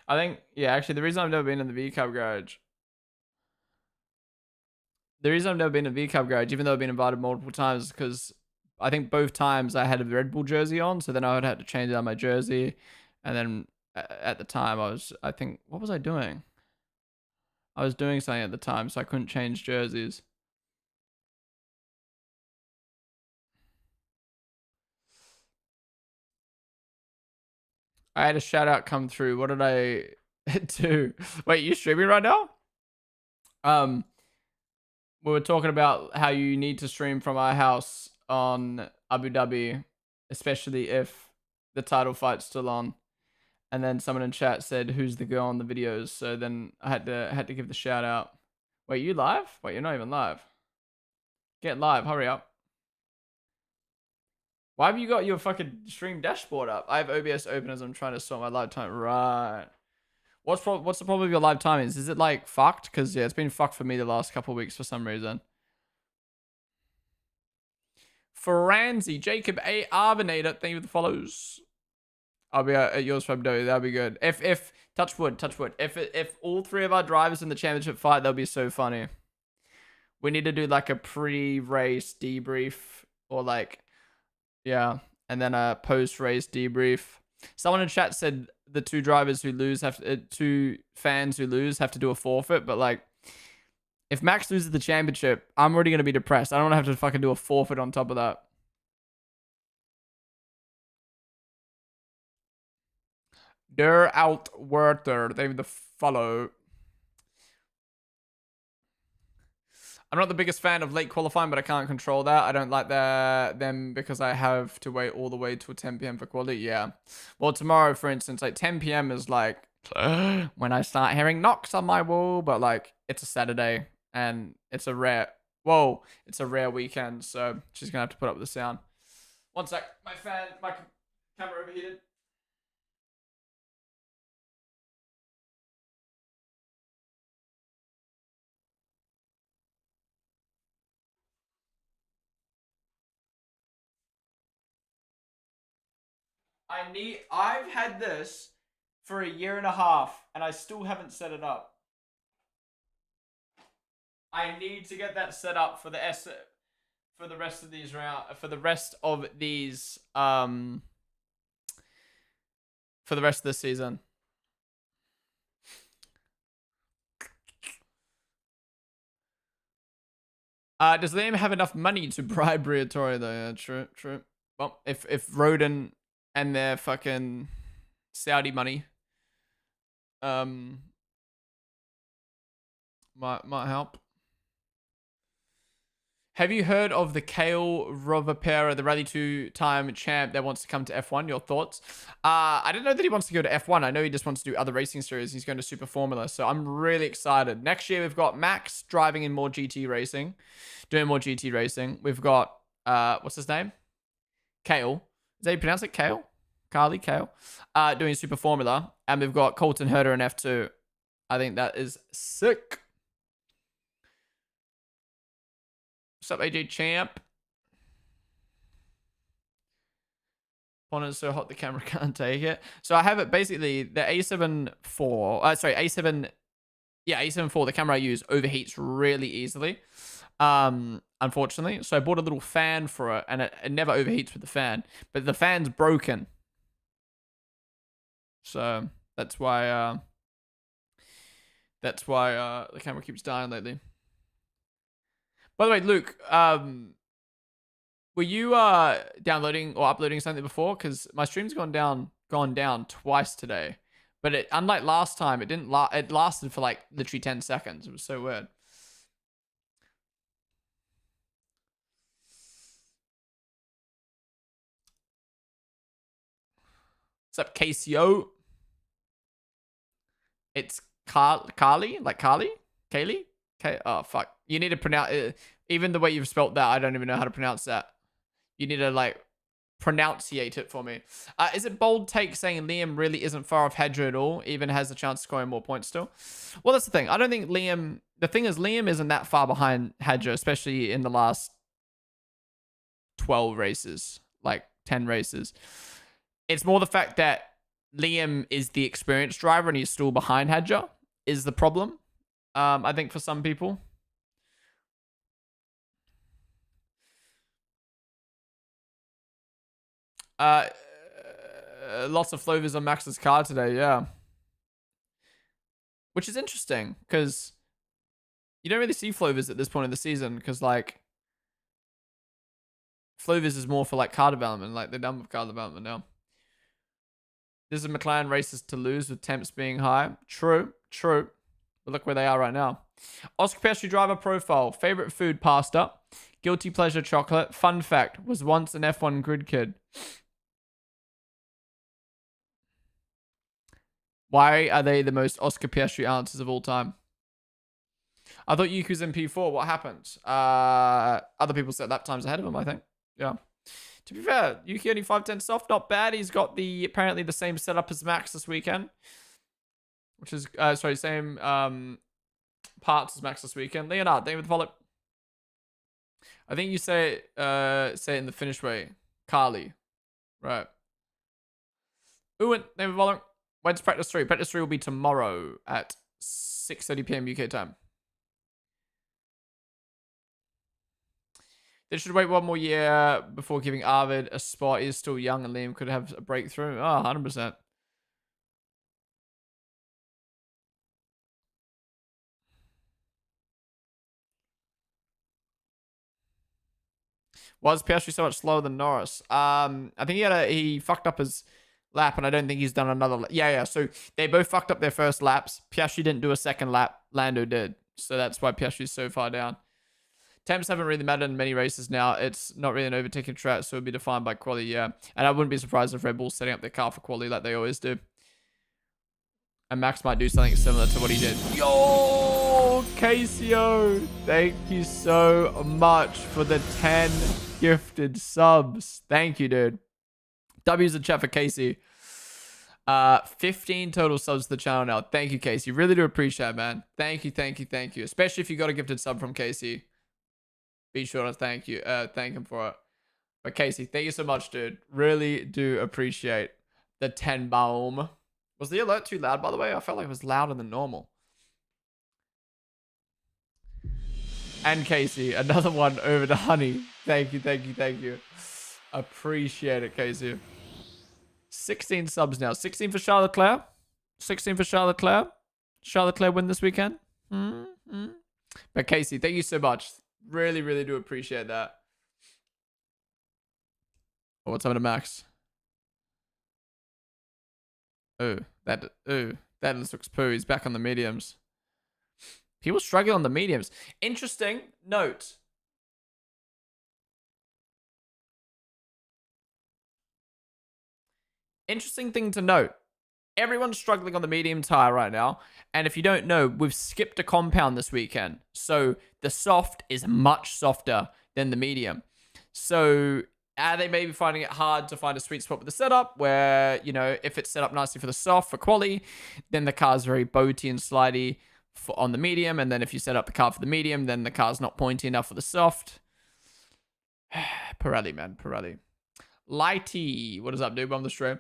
I think, yeah, actually, the reason I've never been in the V-Cab garage... The reason I've never been in the V-Cab garage, even though I've been invited multiple times, is because I think both times I had a Red Bull jersey on, so then I would have to change out my jersey. And then at the time, I think, what was I doing? I was doing something at the time, so I couldn't change jerseys. I had a shout out come through. What did I do? Wait, you streaming right now? We were talking about how you need to stream from our house on Abu Dhabi, especially if the title fight's still on. And then someone in chat said, "Who's the girl on the videos?" So then I had to give the shout out. Wait, you live? Wait, you're not even live. Get live, hurry up. Why have you got your fucking stream dashboard up? I have OBS open as I'm trying to sort my live time. Right. What's the problem with your live timings? Is it like fucked? Because yeah, it's been fucked for me the last couple of weeks for some reason. Franzi, Jacob A. Arvinator, thank you for the follows. I'll be at yours, Fabdo. That'll be good. If touch wood. If all three of our drivers in the championship fight, that'll be so funny. We need to do like a pre-race debrief or like, yeah, and then a post-race debrief. Someone in chat said the two drivers who lose two fans who lose have to do a forfeit, but like, if Max loses the championship, I'm already gonna be depressed. I don't want to have to fucking do a forfeit on top of that. Der Outwerter, they the follow. I'm not the biggest fan of late qualifying, but I can't control that. I don't like them because I have to wait all the way till 10 p.m. for quality. Yeah. Well, tomorrow, for instance, like 10 p.m. is like when I start hearing knocks on my wall, but like it's a Saturday and it's a rare weekend, so she's gonna have to put up with the sound. One sec, my camera overheated. I've had this for a year and a half and I still haven't set it up. I need to get that set up for the rest of these for the rest of this season. Does Liam have enough money to bribe Briatore though? Yeah, true. Well, if Roden and their fucking Saudi money might help. Have you heard of the Kale Rovapera, the Rally 2 time champ that wants to come to F1? Your thoughts? I didn't know that he wants to go to F1. I know he just wants to do other racing series. He's going to Super Formula. So I'm really excited. Next year, we've got Max driving in more GT racing. Doing more GT racing. We've got, what's his name? Kale. Is that how you pronounce it? Kale? Kale. Doing Super Formula. And we've got Colton Herter in F2. I think that is sick. What's up, AJ Champ? Ponden's so hot the camera can't take it. So I have it basically the A7 IV. A7 IV. The camera I use overheats really easily. Unfortunately. So I bought a little fan for it, and it never overheats with the fan. But the fan's broken. So that's why the camera keeps dying lately. By the way, Luke, were you downloading or uploading something before? Because my stream's gone down twice today. But unlike last time, it didn't it lasted for like literally 10 seconds. It was so weird. What's up, KCO? It's Carly? Like Carly? Kaylee? Oh, fuck. You need to pronounce it. Even the way you've spelt that, I don't even know how to pronounce that. You need to, like, pronunciate it for me. Is it bold take saying Liam really isn't far off Hadra at all, even has a chance of scoring more points still? Well, that's the thing. I don't think Liam... The thing is, Liam isn't that far behind Hadra, especially in the last 12 races. Like, 10 races. It's more the fact that Liam is the experienced driver and he's still behind Hadra is the problem. I think for some people. Lots of flovers on Max's car today, yeah. Which is interesting, because you don't really see flovers at this point in the season, because, like, flovers is more for, like, car development. Like, they're done with car development now. This is McLaren races to lose with temps being high. True. But look where they are right now. Oscar Piastri driver profile. Favorite food, pasta. Guilty pleasure, chocolate. Fun fact, was once an F1 grid kid. Why are they the most Oscar Piastri answers of all time? I thought Yuki's in P4. What happened? Other people set lap times ahead of him, I think. Yeah. To be fair, Yuki only 510 soft. Not bad. He's got apparently the same setup as Max this weekend. Which is, same parts as Max this weekend. Leonard, thank you for the follow. I think you say it in the finish way. Carly. Right. Owen, thank you for following. When's practice 3? Practice 3 will be tomorrow at 6:30 p.m. UK time. They should wait one more year before giving Arvid a spot. He is still young and Liam could have a breakthrough. Oh, 100%. Was Piastri so much slower than Norris? I think he fucked up his lap, and I don't think he's done another. Yeah. So they both fucked up their first laps. Piastri didn't do a second lap. Lando did. So that's why Piastri's so far down. Temps haven't really mattered in many races now. It's not really an overtaking track, so it'll be defined by quality, yeah. And I wouldn't be surprised if Red Bull's setting up their car for quality like they always do. And Max might do something similar to what he did. Yo, Casio, thank you so much for the 10 gifted subs. Thank you, dude. W's in chat for Casey. 15 total subs to the channel now. Thank you, Casey. Really do appreciate it, man. Thank you. Especially if you got a gifted sub from Casey. Be sure to thank him for it. But Casey, thank you so much, dude. Really do appreciate the 10 boom. Was the alert too loud, by the way? I felt like it was louder than normal. And Casey, another one over to Honey. Thank you. Appreciate it, Casey. 16 subs now. 16 for Charles Leclerc. 16 for Charles Leclerc. Charles Leclerc win this weekend. But Casey, thank you so much. Really do appreciate that. Oh, what's happening to Max? That looks poo. He's back on the mediums. People struggle on the mediums. Interesting note. Interesting thing to note. Everyone's struggling on the medium tire right now. And if you don't know, we've skipped a compound this weekend. So the soft is much softer than the medium. So are they maybe finding it hard to find a sweet spot with the setup where, you know, if it's set up nicely for the soft, for quality, then the car's very boaty and slidey on the medium. And then if you set up the car for the medium, then the car's not pointy enough for the soft. Pirelli, man. Pirelli. Lighty. What is up, dude? On the stream.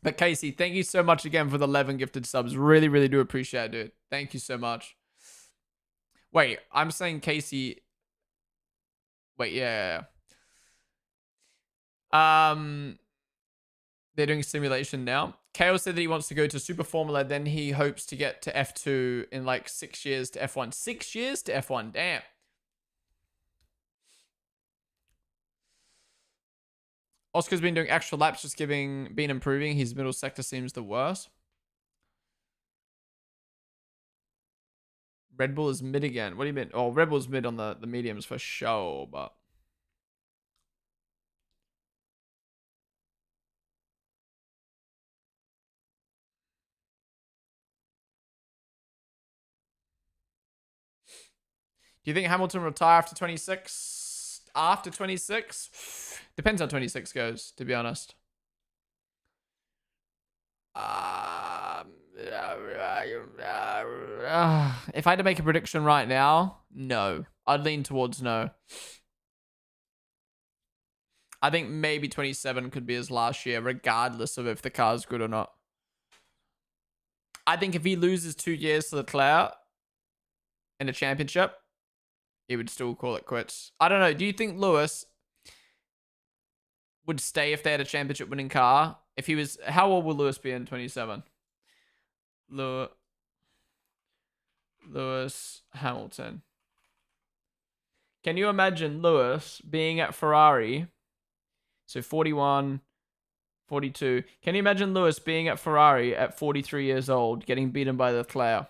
But Casey, thank you so much again for the 11 gifted subs. Really do appreciate it, dude. Thank you so much. Wait, I'm saying Casey. Wait, yeah. They're doing simulation now. Kale said that he wants to go to Super Formula, then he hopes to get to F2 in like 6 years to F1. 6 years to F1, damn. Oscar's been doing extra laps, just been improving. His middle sector seems the worst. Red Bull is mid again. What do you mean? Oh, Red Bull's mid on the mediums for sure, but... Do you think Hamilton will retire after 26? After 26? Depends how 26 goes, to be honest. If I had to make a prediction right now, no. I'd lean towards no. I think maybe 27 could be his last year, regardless of if the car's good or not. I think if he loses 2 years to Leclerc in a championship, he would still call it quits. I don't know. Do you think Lewis would stay if they had a championship winning car? If he was, how old will Lewis be in 27? Lewis Hamilton. Can you imagine Lewis being at Ferrari? So 41, 42. Can you imagine Lewis being at Ferrari at 43 years old, getting beaten by Leclerc?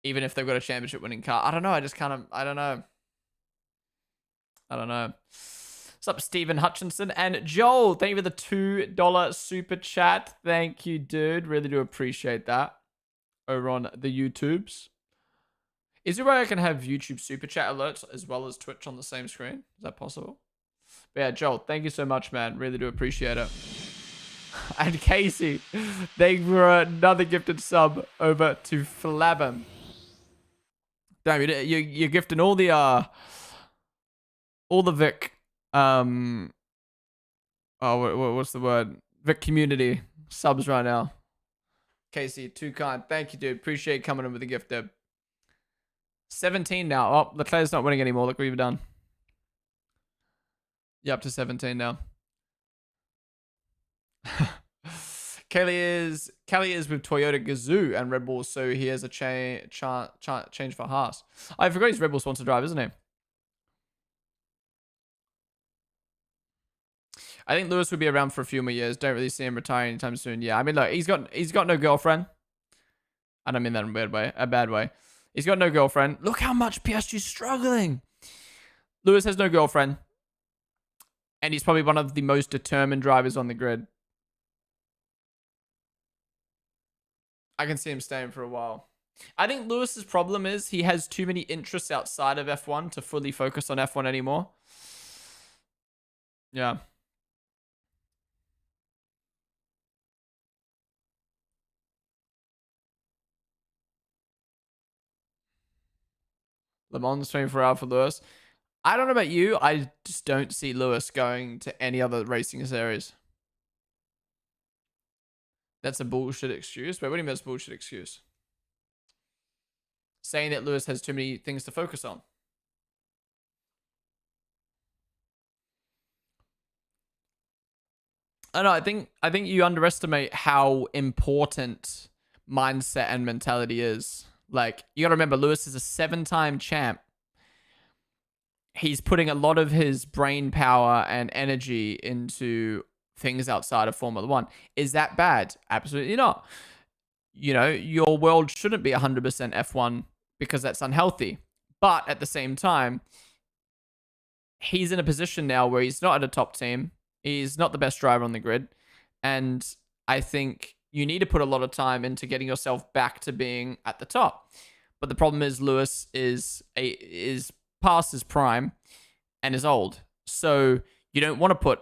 even if they've got a championship winning car. I don't know. I just kind of, I don't know. What's up, Stephen Hutchinson? And Joel, thank you for the $2 super chat. Thank you, dude. Really do appreciate that. Over on the YouTubes. Is there a way I can have YouTube super chat alerts as well as Twitch on the same screen? Is that possible? But yeah, Joel, thank you so much, man. Really do appreciate it. And Casey, thank you for another gifted sub over to Flabham. Damn, you're gifting all the Vic, what's the word? Vic community subs right now. Casey, too kind. Thank you, dude. Appreciate coming in with the gift, dude. 17 now. Oh, Leclerc's not winning anymore. Look what we've done. Yeah, up to 17 now. Kelly is with Toyota Gazoo and Red Bull, so he has a change for Haas. I forgot he's Red Bull sponsored drive, isn't he? I think Lewis will be around for a few more years. Don't really see him retiring anytime soon. Yeah, I mean, look, he's got no girlfriend. I don't mean that in a bad way. He's got no girlfriend. Look how much PSG's struggling. Lewis has no girlfriend. And he's probably one of the most determined drivers on the grid. I can see him staying for a while. I think Lewis's problem is he has too many interests outside of F1 to fully focus on F1 anymore. Yeah. Le Mans 24 hour for Lewis. I don't know about you. I just don't see Lewis going to any other racing series. That's a bullshit excuse. Wait, what do you mean that's a bullshit excuse? Saying that Lewis has too many things to focus on. I don't know. I think you underestimate how important mindset and mentality is. Like, you got to remember, Lewis is a 7-time champ. He's putting a lot of his brain power and energy into things outside of Formula 1. Is that bad? Absolutely not. You know, your world shouldn't be 100% F1 because that's unhealthy. But at the same time, he's in a position now where he's not at a top team. He's not the best driver on the grid. And I think you need to put a lot of time into getting yourself back to being at the top. But the problem is Lewis is past his prime and is old. So you don't want to put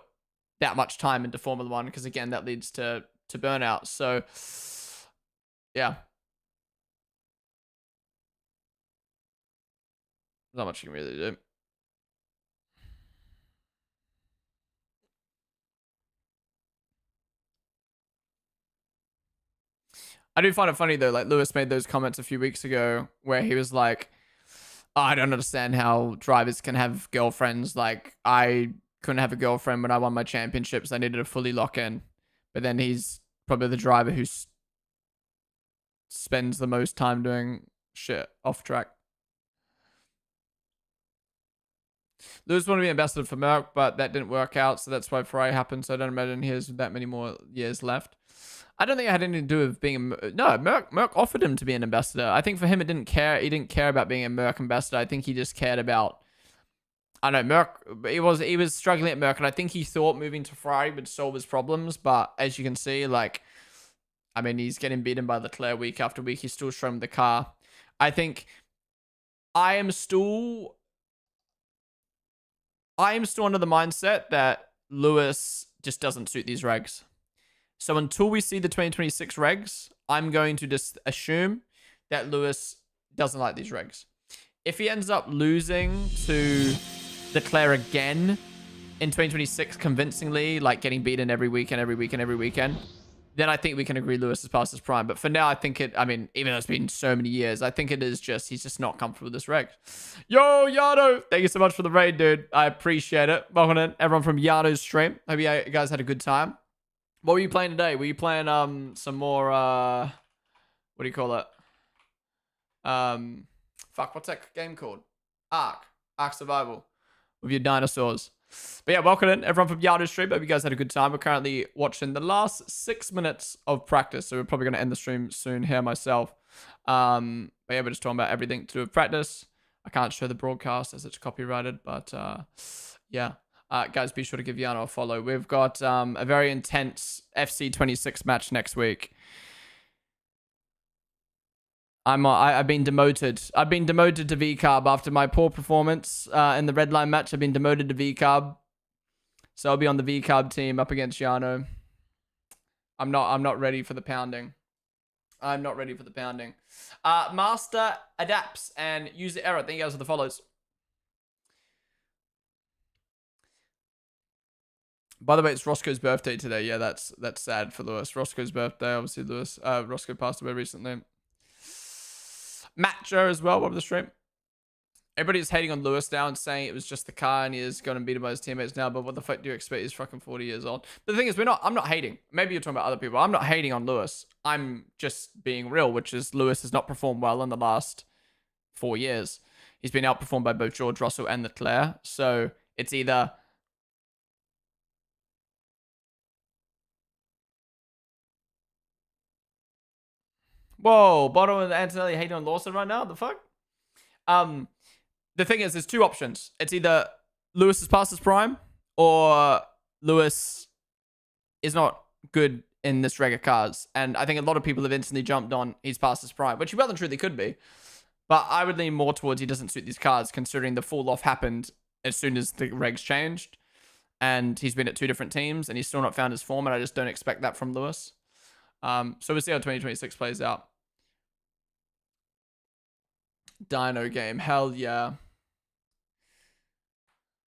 that much time into Formula 1 because, again, that leads to burnout. So, yeah. Not much you can really do. I do find it funny, though. Like, Lewis made those comments a few weeks ago where he was like, oh, I don't understand how drivers can have girlfriends. Like, I couldn't have a girlfriend when I won my championships. I needed to fully lock in. But then he's probably the driver who spends the most time doing shit off track. Lewis wanted to be ambassador for Merck, but that didn't work out. So that's why Ferrari happened. So I don't imagine he has that many more years left. I don't think it had anything to do with being no, Merck offered him to be an ambassador. I think for him, he didn't care about being a Merck ambassador. I think he just cared about, I don't know, Merck, he was struggling at Merck, and I think he thought moving to Ferrari would solve his problems. But as you can see, like, I mean, he's getting beaten by Leclerc week after week. He's still struggling with the car. I think I am still under the mindset that Lewis just doesn't suit these regs. So until we see the 2026 regs, I'm going to just assume that Lewis doesn't like these regs. If he ends up losing to Leclerc again in 2026 convincingly, like getting beaten every weekend, then I think we can agree Lewis is past his prime. But for now, I think I mean, even though it's been so many years, I think it is just, he's just not comfortable with this reg. Yo, Yano, thank you so much for the raid, dude. I appreciate it. Welcome in, everyone from Yano's stream. Hope you guys had a good time. What were you playing today? Were you playing some more what do you call it? Fuck, what's that game called? Ark Survival with your dinosaurs. But yeah, welcome in everyone from Yard's stream. Hope you guys had a good time. We're currently watching the last 6 minutes of practice, so we're probably going to end the stream soon here myself. But yeah, we're just talking about everything to do with practice. I can't show the broadcast as it's copyrighted, but yeah. Guys, be sure to give Yano a follow. We've got a very intense FC26 match next week. I've been demoted. I've been demoted to VCARB after my poor performance in the red line match. I've been demoted to VCARB, so I'll be on the VCARB team up against Yano. I'm not ready for the pounding. I'm not ready for the pounding. Master adapts and user error. Thank you guys for the follows. By the way, it's Roscoe's birthday today. Yeah, that's sad for Lewis. Roscoe's birthday, obviously. Lewis. Roscoe passed away recently. Matcher as well. What was the stream? Everybody's hating on Lewis now and saying it was just the car and he is going to beat him by his teammates now. But what the fuck do you expect? He's fucking 40 years old. But the thing is, I'm not hating. Maybe you're talking about other people. I'm not hating on Lewis. I'm just being real, which is Lewis has not performed well in the last 4 years. He's been outperformed by both George Russell and Leclerc. So it's either... Whoa, Bono and Antonelli hating on Lawson right now? The fuck? The thing is, there's two options. It's either Lewis is past his prime, or Lewis is not good in this reg of cars. And I think a lot of people have instantly jumped on he's past his prime, which he well and truly could be. But I would lean more towards he doesn't suit these cars, considering the fall off happened as soon as the regs changed. And he's been at 2 different teams, and he's still not found his form, and I just don't expect that from Lewis. So we'll see how 2026 plays out. Dyno game. Hell yeah.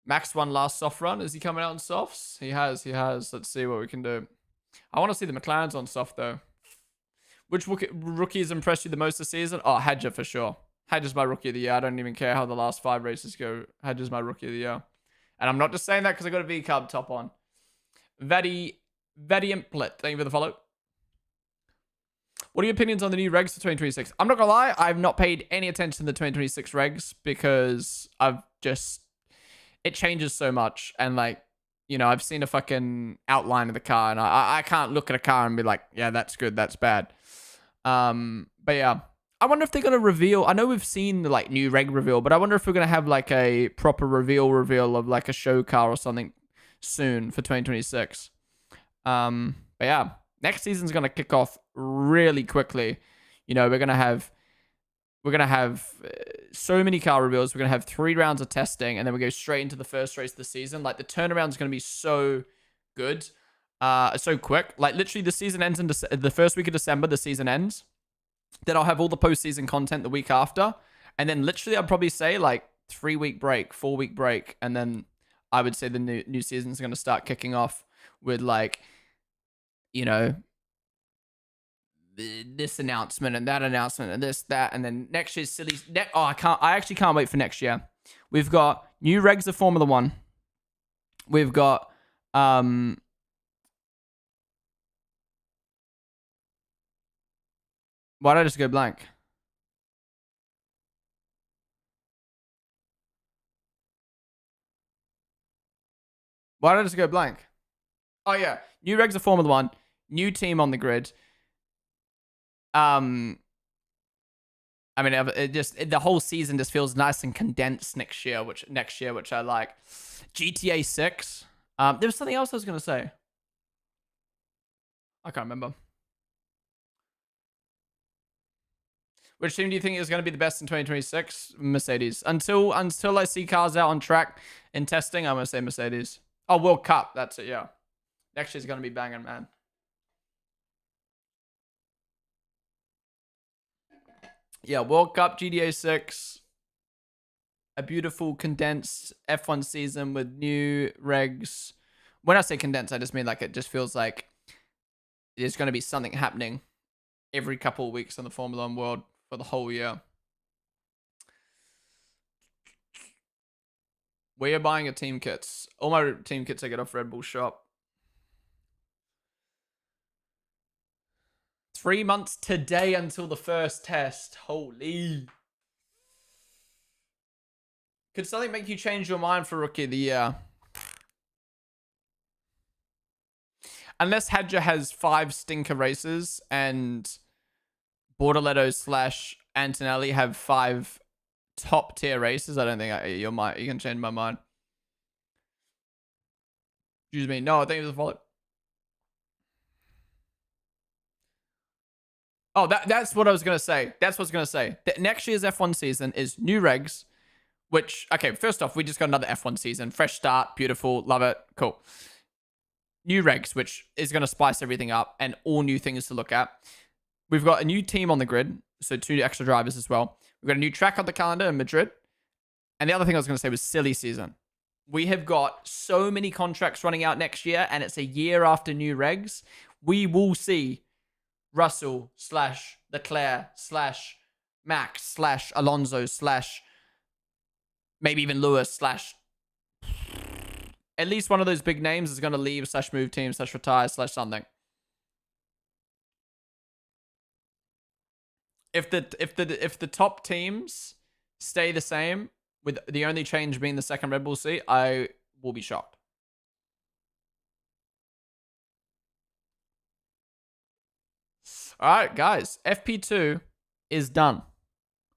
Max won last soft run. Is he coming out on softs? He has. Let's see what we can do. I want to see the McLarens on soft, though. Which rookies impressed you the most this season? Oh, Hadja for sure. Hadja's my rookie of the year. I don't even care how the last 5 races go. Hadja's my rookie of the year. And I'm not just saying that because I got a V-Carb top on. Very implet. Thank you for the follow. What are your opinions on the new regs for 2026? I'm not gonna lie, I've not paid any attention to the 2026 regs because it changes so much. And like, you know, I've seen a fucking outline of the car and I can't look at a car and be like, yeah, that's good, that's bad. But yeah, I wonder if they're gonna reveal, I know we've seen the like new reg reveal, but I wonder if we're gonna have like a proper reveal of like a show car or something soon for 2026. But yeah. Next season's going to kick off really quickly. You know, we're going to have so many car reveals. We're going to have 3 rounds of testing, and then we go straight into the first race of the season. Like, the turnaround is going to be so good, so quick. Like, literally, the season ends in the first week of December, the season ends. Then I'll have all the postseason content the week after. And then literally, I'd probably say, like, 3-week break, 4-week break. And then I would say the new season's going to start kicking off with, like... you know, this announcement and that announcement and this, that, and then next year's silly. I actually can't wait for next year. We've got new regs of Formula One. We've got, why did I just go blank? Why did I just go blank? Oh yeah, new regs of Formula One. New team on the grid. I mean, the whole season just feels nice and condensed next year, which I like. GTA 6. There was something else I was gonna say. I can't remember. Which team do you think is going to be the best in 2026? Mercedes. Until I see cars out on track in testing, I'm gonna say Mercedes. Oh, World Cup. That's it. Yeah. Next year's going to be banging, man. Yeah, World Cup, GTA 6. A beautiful, condensed F1 season with new regs. When I say condensed, I just mean like it just feels like there's going to be something happening every couple of weeks in the Formula 1 world for the whole year. Where are you buying your team kits? All my team kits I get off Red Bull shop. 3 months today until the first test. Holy. Could something make you change your mind for Rookie of the Year? unless Hadja has 5 stinker races and Bortoletto / Antonelli have 5 top tier races, I don't think you can change my mind. Excuse me. No, I think it was a volley. Oh, that's what I was going to say. That's what I was going to say. Next year's F1 season is new regs, which, okay, first off, we just got another F1 season. Fresh start. Beautiful. Love it. Cool. New regs, which is going to spice everything up and all new things to look at. We've got a new team on the grid, so 2 extra drivers as well. We've got a new track on the calendar in Madrid. And the other thing I was going to say was silly season. We have got so many contracts running out next year, and it's a year after new regs. We will see Russell / Leclerc / Max / Alonso / maybe even Lewis / at least one of those big names is going to leave / move team / retire / something. If the top teams stay the same, with the only change being the second Red Bull seat, I will be shocked. All right, guys, FP2 is done.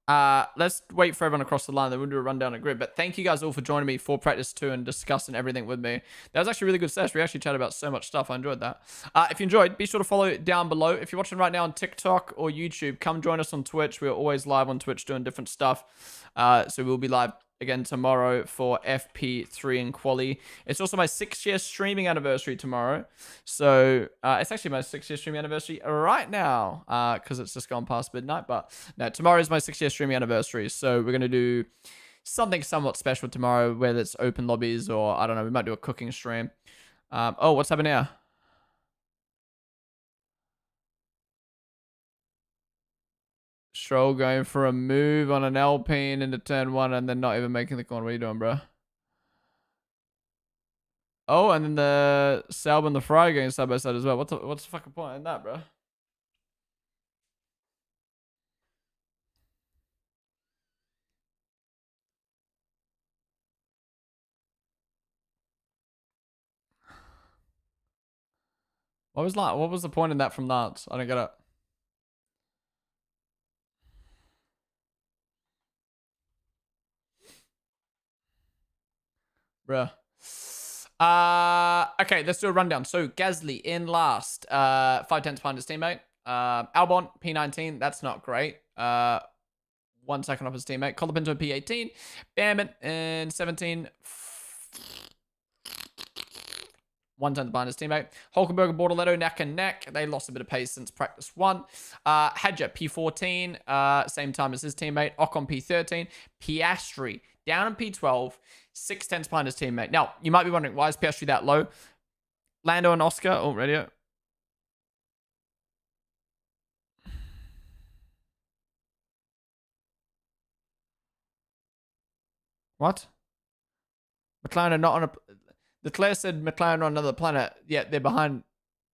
Let's wait for everyone across the line. Then we'll do a rundown of grid. But thank you guys all for joining me for practice 2 and discussing everything with me. That was actually a really good session. We actually chatted about so much stuff. I enjoyed that. If you enjoyed, be sure to follow down below. If you're watching right now on TikTok or YouTube, come join us on Twitch. We're always live on Twitch doing different stuff. So we'll be live again tomorrow for FP3 and Quali. It's also my 6-year streaming anniversary tomorrow. So it's actually my 6-year streaming anniversary right now because it's just gone past midnight. But no, tomorrow is my 6-year streaming anniversary. So we're going to do something somewhat special tomorrow, whether it's open lobbies or, I don't know, we might do a cooking stream. Oh, what's happening here? Stroll going for a move on an Alpine into turn 1 and then not even making the corner. What are you doing, bro? Oh, and then the Salb and the Fry going side by side as well. What's the fucking point in that, bro? What was the point in that from Lance? I don't get it. Bruh. Okay, let's do a rundown. So Gasly in last, 5/10 behind his teammate. Albon P19, that's not great. 1 second off his teammate. Colapinto P18, Bamman in 17, 1/10 behind his teammate. Hulkenberg and Bortoletto neck and neck. They lost a bit of pace since practice 1. Hadja P14, same time as his teammate. Ocon P13, Piastri down in P12. 6/10 behind his teammate. Now, you might be wondering, why is Piastri that low? Lando and Oscar. Oh, radio. What? McLaren are not on a... Leclerc said McLaren are on another planet. Yeah, they're behind...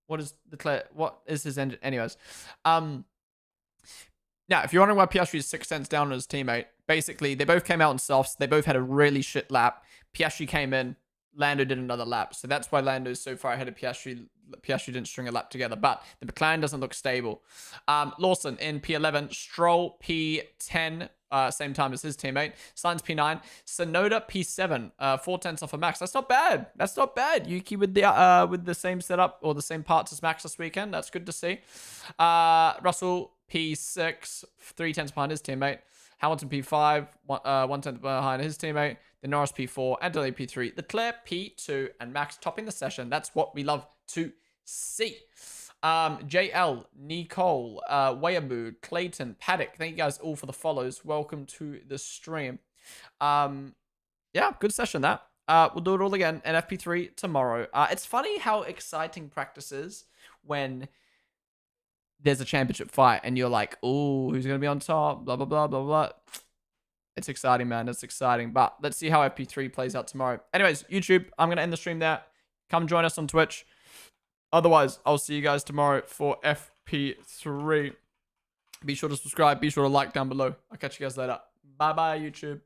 What is Leclerc? What is his engine? Anyways. Now, if you're wondering why Piastri is 6/10 down on his teammate, basically, they both came out in softs. They both had a really shit lap. Piastri came in. Lando did another lap. So that's why Lando's so far ahead of Piastri. Piastri didn't string a lap together. But the McLaren doesn't look stable. Lawson in P11. Stroll P10. Same time as his teammate. Sainz P9. Sonoda P7. 4/10 off of Max. That's not bad. That's not bad. Yuki with the same setup or the same parts as Max this weekend. That's good to see. Russell P6. 3/10 behind his teammate. Hamilton P5, 1/10 behind his teammate. Then Norris P4, Antonelli P3, Leclerc P2, and Max topping the session. That's what we love to see. JL, Nicole, Wayabu, Clayton, Paddock. Thank you guys all for the follows. Welcome to the stream. Yeah, good session that. We'll do it all again in FP3 tomorrow. It's funny how exciting practice is when there's a championship fight and you're like, oh, who's going to be on top? Blah, blah, blah, blah, blah. It's exciting, man. It's exciting. But let's see how FP3 plays out tomorrow. Anyways, YouTube, I'm going to end the stream there. Come join us on Twitch. Otherwise, I'll see you guys tomorrow for FP3. Be sure to subscribe. Be sure to like down below. I'll catch you guys later. Bye-bye, YouTube.